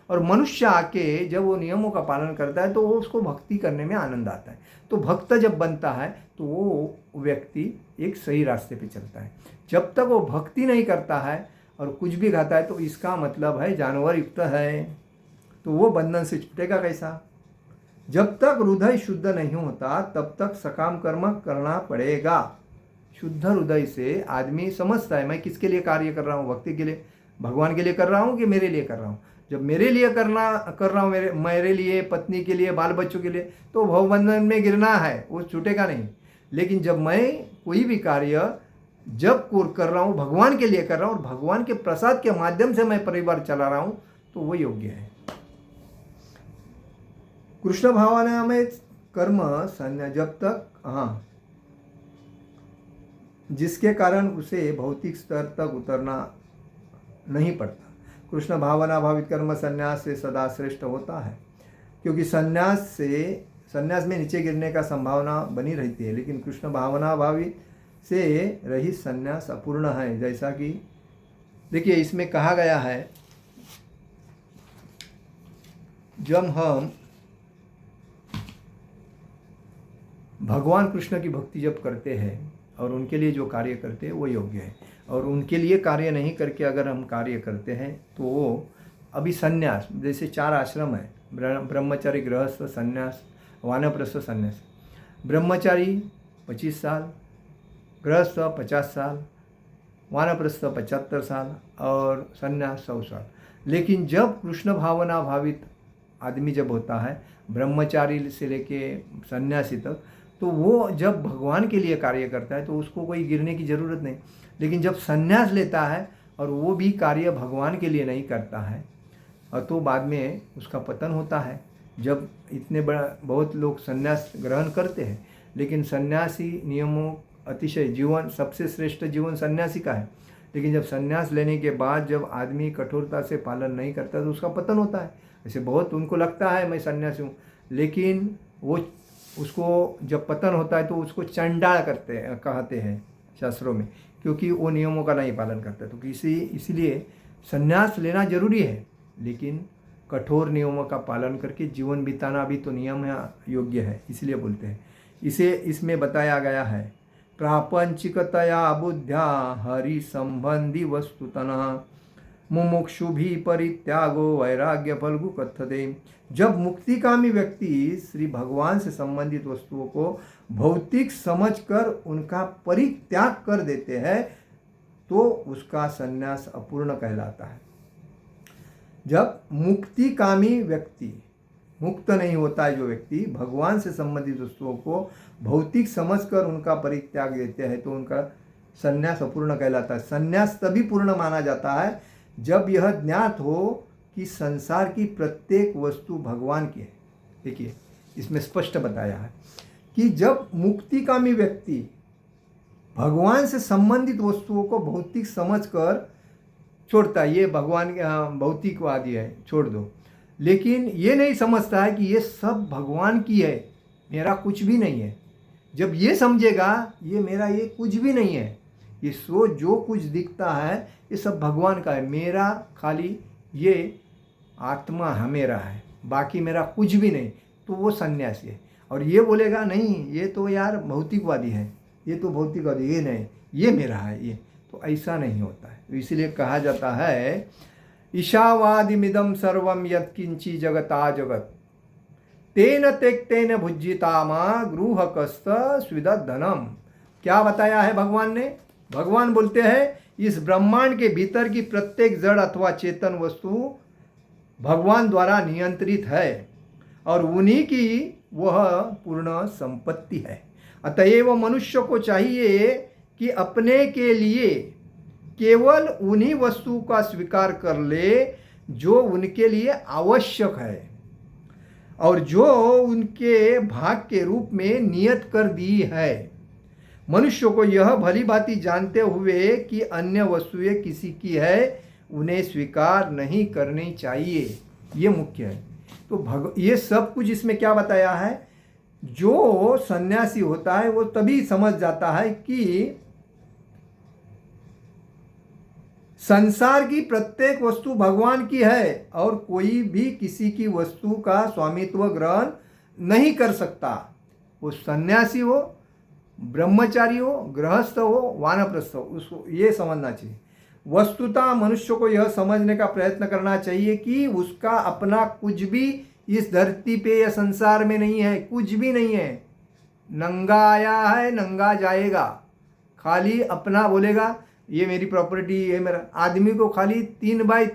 और मनुष्य आके जब वो नियमों का पालन करता है तो वो उसको भक्ति करने में आनंद आता है। तो भक्त जब बनता है तो वो व्यक्ति एक सही रास्ते पे चलता है। जब तक वो भक्ति नहीं करता है और कुछ भी खाता है तो इसका मतलब है जानवर युक्त है, तो वो बंधन से छूटेगा कैसा। जब तक हृदय शुद्ध नहीं होता तब तक सकाम कर्म करना पड़ेगा। शुद्ध हृदय से आदमी समझता है मैं किसके लिए कार्य कर रहा हूँ, भक्ति के लिए, भगवान के लिए कर रहा हूँ कि मेरे लिए कर रहा हूँ। जब मेरे लिए कर रहा हूँ, मेरे लिए, पत्नी के लिए, बाल बच्चों के लिए, तो भवबंधन में गिरना है, वो छूटेगा नहीं। लेकिन जब मैं कोई भी कार्य जब कर रहा हूँ, भगवान के लिए कर रहा हूँ और भगवान के प्रसाद के माध्यम से मैं परिवार चला रहा हूँ, तो वो योग्य है। कृष्ण भावना में कर्म जब तक जिसके कारण उसे भौतिक स्तर तक उतरना नहीं पड़ता। कृष्ण भावना भावित कर्म संन्यास से सदा श्रेष्ठ होता है, क्योंकि संन्यास में नीचे गिरने का संभावना बनी रहती है, लेकिन कृष्ण भावना भावित से रहित संन्यास अपूर्ण है। जैसा कि देखिए इसमें कहा गया है, जब हम भगवान कृष्ण की भक्ति जब करते हैं और उनके लिए जो कार्य करते हैं वो योग्य है, और उनके लिए कार्य नहीं करके अगर हम कार्य करते हैं तो वो अभी संन्यास, जैसे 4 आश्रम है, ब्रह्मचारी, गृहस्थ, संन्यास, वानप्रस्थ, संन्यास। ब्रह्मचारी 25 साल, गृहस्थ 50 साल, वानप्रस्थ 75 साल और संन्यास 100 साल। लेकिन जब कृष्ण भावना भावित आदमी जब होता है, ब्रह्मचारी से लेके सन्यासी तक, तो वो जब भगवान के लिए कार्य करता है तो उसको कोई गिरने की ज़रूरत नहीं। लेकिन जब संन्यास लेता है और वो भी कार्य भगवान के लिए नहीं करता है, और तो बाद में उसका पतन होता है। जब इतने बहुत लोग संन्यास ग्रहण करते हैं, लेकिन सन्यासी नियमों अतिशय, जीवन सबसे श्रेष्ठ जीवन सन्यासी का है, लेकिन जब संन्यास लेने के बाद जब आदमी कठोरता से पालन नहीं करता तो उसका पतन होता है। ऐसे बहुत उनको लगता है मैं सन्यासी हूँ, लेकिन वो उसको जब पतन होता है तो उसको चंडाल कहते हैं शास्त्रों में, क्योंकि वो नियमों का नहीं पालन करता। तो इसलिए संन्यास लेना जरूरी है, लेकिन कठोर नियमों का पालन करके जीवन बिताना भी तो नियम योग्य है, इसलिए बोलते हैं। इसे इसमें बताया गया है, प्रापंचिकतया बुद्ध्या हरि संबंधी वस्तुतनः मुमुक्षु भी परित्यागो वैराग्य फलगु कथते। जब मुक्तिकामी व्यक्ति श्री भगवान से संबंधित वस्तुओं को भौतिक समझकर उनका परित्याग कर देते हैं तो उसका संन्यास अपूर्ण कहलाता है। जब मुक्तिकामी व्यक्ति, मुक्त नहीं होता है जो व्यक्ति, भगवान से संबंधित वस्तुओं को भौतिक समझकर उनका परित्याग देते हैं तो उनका संन्यास अपूर्ण कहलाता है। संन्यास तभी पूर्ण माना जाता है जब यह ज्ञात हो कि संसार की प्रत्येक वस्तु भगवान की है। देखिए इसमें स्पष्ट बताया है कि जब मुक्तिकामी व्यक्ति भगवान से संबंधित वस्तुओं को भौतिक समझकर छोड़ता है, ये भगवान भौतिकवादी है, छोड़ दो, लेकिन ये नहीं समझता है कि ये सब भगवान की है, मेरा कुछ भी नहीं है। जब ये समझेगा ये मेरा, ये कुछ भी नहीं है, ये जो कुछ दिखता है ये सब भगवान का है, मेरा खाली ये आत्मा है, मेरा है, बाकी मेरा कुछ भी नहीं, तो वो सन्यासी है। और ये बोलेगा नहीं ये तो यार भौतिकवादी है, ये तो भौतिकवादी, ये नहीं, ये मेरा है, ये तो ऐसा नहीं होता है। तो इसलिए कहा जाता है ईशावादिमिदं सर्वं यत्किंची जगता जगत तेन त्यक्तेन भुज्यितामा गृहकस्त स्विदधनम। क्या बताया है भगवान ने? भगवान बोलते हैं इस ब्रह्मांड के भीतर की प्रत्येक जड़ अथवा चेतन वस्तु भगवान द्वारा नियंत्रित है और उन्हीं की वह पूर्ण संपत्ति है। अतएव मनुष्य को चाहिए कि अपने के लिए केवल उन्हीं वस्तु का स्वीकार कर ले जो उनके लिए आवश्यक है और जो उनके भाग के रूप में नियत कर दी है। मनुष्य को यह भली भांति जानते हुए कि अन्य वस्तुएं किसी की है, उन्हें स्वीकार नहीं करनी चाहिए, ये मुख्य है। तो ये सब कुछ इसमें क्या बताया है? जो सन्यासी होता है वो तभी समझ जाता है कि संसार की प्रत्येक वस्तु भगवान की है और कोई भी किसी की वस्तु का स्वामित्व ग्रहण नहीं कर सकता। वो सन्यासी हो, ब्रह्मचारी हो, गृहस्थ हो, वानप्रस्थ हो, उसको ये समझना चाहिए। वस्तुतः मनुष्य को यह समझने का प्रयत्न करना चाहिए कि उसका अपना कुछ भी इस धरती पे या संसार में नहीं है, कुछ भी नहीं है। नंगा आया है, नंगा जाएगा। खाली अपना बोलेगा ये मेरी प्रॉपर्टी, ये मेरा। आदमी को खाली 3 बाय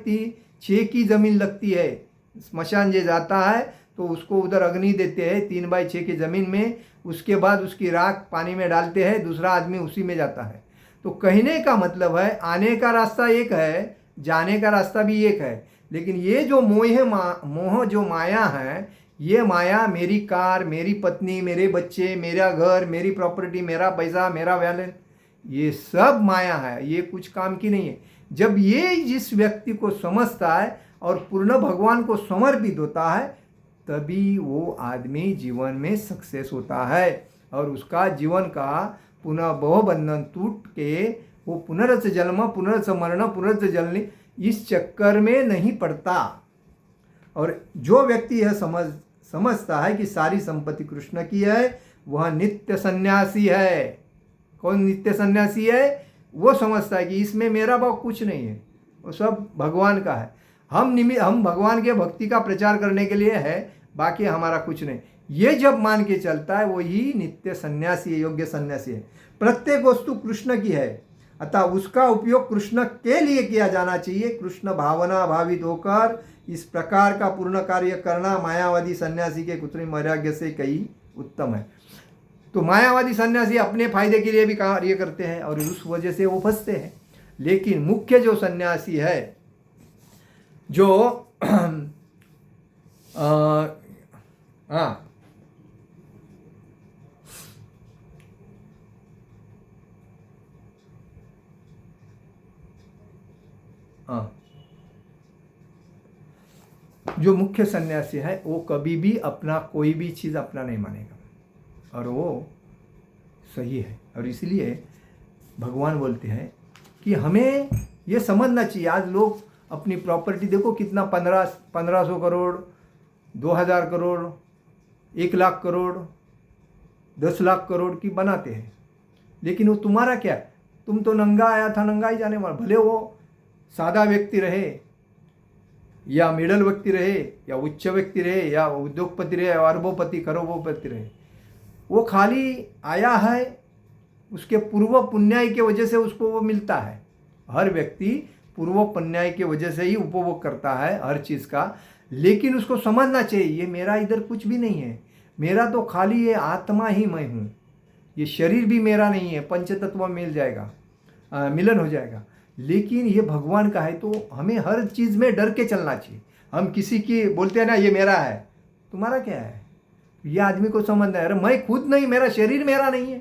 6 की ज़मीन लगती है, स्मशान जे जाता है तो उसको उधर अग्नि देते हैं 3/6 की ज़मीन में, उसके बाद उसकी राख पानी में डालते हैं, दूसरा आदमी उसी में जाता है। तो कहने का मतलब है आने का रास्ता एक है, जाने का रास्ता भी एक है, लेकिन ये जो मोह जो माया है, ये माया मेरी कार, मेरी पत्नी, मेरे बच्चे, मेरा घर, मेरी प्रॉपर्टी, मेरा पैसा, मेरा बैलेंस, ये सब माया है, ये कुछ काम की नहीं है। जब ये जिस व्यक्ति को समझता है और पूर्ण भगवान को समर्पित होता है, तभी वो आदमी जीवन में सक्सेस होता है और उसका जीवन का पुनः बहुबंधन टूट के वो पुनरच जन्म, पुनरच मरण, पुनरच जलने इस चक्कर में नहीं पड़ता। और जो व्यक्ति यह समझता है कि सारी संपत्ति कृष्ण की है, वह नित्य सन्यासी है। कौन नित्य सन्यासी है? वो समझता है कि इसमें मेरा भाव कुछ नहीं है, वो सब भगवान का है। हम भगवान के भक्ति का प्रचार करने के लिए है, बाकी हमारा कुछ नहीं। ये जब मान के चलता है वही नित्य सन्यासी है, योग्य सन्यासी है। प्रत्येक वस्तु कृष्ण की है, अतः उसका उपयोग कृष्ण के लिए किया जाना चाहिए। कृष्ण भावना भावित होकर इस प्रकार का पूर्ण कार्य करना मायावादी सन्यासी के कृत्रिम वैराग्य से कई उत्तम है। तो मायावादी सन्यासी अपने फायदे के लिए भी कार्य करते हैं और उस वजह से वो फंसते हैं। लेकिन मुख्य जो सन्यासी है, जो जो मुख्य सन्यासी है वो कभी भी अपना कोई भी चीज़ अपना नहीं मानेगा और वो सही है। और इसलिए भगवान बोलते हैं कि हमें ये समझना चाहिए। आज लोग अपनी प्रॉपर्टी देखो कितना 1500 करोड़, 2000 करोड़, 1 लाख करोड़, 10 लाख करोड़ की बनाते हैं, लेकिन वो तुम्हारा क्या? तुम तो नंगा आया था, नंगा ही जाने वाला। भले वो सादा व्यक्ति रहे या मिडल व्यक्ति रहे या उच्च व्यक्ति रहे या उद्योगपति रहे या अरबोपति करोड़पति रहे, वो खाली आया है, उसके पूर्व पुण्याय के वजह से उसको वो मिलता है। हर व्यक्ति पूर्व पुण्याय के वजह से ही उपभोग करता है हर चीज़ का। लेकिन उसको समझना चाहिए ये मेरा इधर कुछ भी नहीं है, मेरा तो खाली ये आत्मा ही मैं हूँ, ये शरीर भी मेरा नहीं है। पंचतत्व मिल जाएगा, मिलन हो जाएगा। लेकिन ये भगवान का है, तो हमें हर चीज़ में डर के चलना चाहिए। हम किसी की बोलते हैं ना ये मेरा है, तुम्हारा क्या है? ये आदमी को समझना है, अरे मैं खुद नहीं, मेरा शरीर मेरा नहीं है।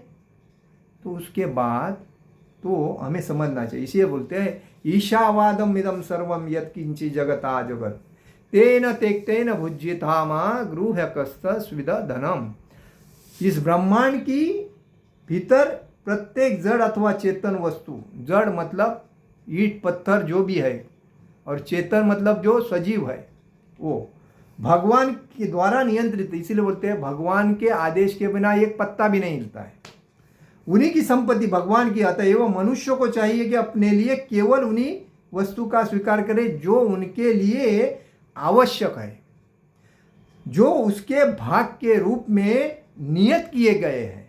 तो उसके बाद तो हमें समझना चाहिए। इसलिए बोलते हैं ईशावादम इदम सर्वम यत्किंची जगता जगत तेन तेक्तेन भुज्यतामा गृहकस्त स्विद धनम। इस ब्रह्मांड की भीतर प्रत्येक जड़ अथवा चेतन वस्तु, जड़ मतलब ईंट पत्थर जो भी है, और चेतन मतलब जो सजीव है, वो भगवान के द्वारा नियंत्रित। इसीलिए बोलते हैं भगवान के आदेश के बिना एक पत्ता भी नहीं हिलता है। उन्हीं की संपत्ति भगवान की आता है। एवं मनुष्य को चाहिए कि अपने लिए केवल उन्हीं वस्तु का स्वीकार करे जो उनके लिए आवश्यक है, जो उसके भाग के रूप में नियत किए गए हैं।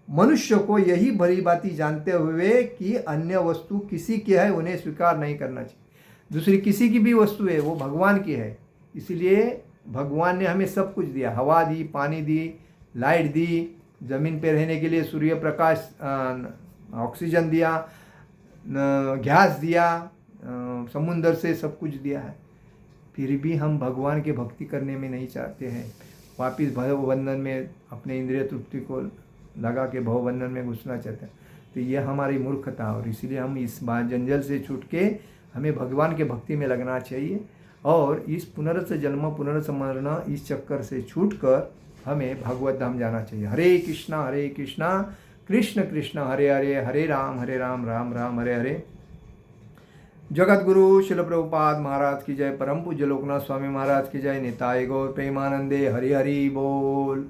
मनुष्य को यही भली भांति जानते हुए कि अन्य वस्तु किसी की है उन्हें स्वीकार नहीं करना चाहिए। दूसरी किसी की भी वस्तु है वो भगवान की है। इसलिए भगवान ने हमें सब कुछ दिया, हवा दी, पानी दी, लाइट दी, ज़मीन पे रहने के लिए सूर्य प्रकाश, ऑक्सीजन दिया, गैस दिया, समुंदर से सब कुछ दिया है। फिर भी हम भगवान के भक्ति करने में नहीं चाहते हैं, वापिस भवबंधन में अपने इंद्रिय तृप्ति को लगा के भवबंधन में घुसना चाहते हैं। तो ये हमारी मूर्खता, और इसीलिए हम इस बात जंजल से छूट के हमें भगवान के भक्ति में लगना चाहिए और इस पुनरस जन्म पुनरस मरण इस चक्कर से छूटकर हमें भगवत धाम जाना चाहिए। हरे कृष्णा कृष्ण कृष्ण हरे हरे, हरे राम राम राम हरे हरे। जगत गुरु शिल प्रभुपाद महाराज की जय, परम पूज्य लोकनाथ स्वामी महाराज की जय, निताय गौर प्रेमानंदे, हरि हरि बोल।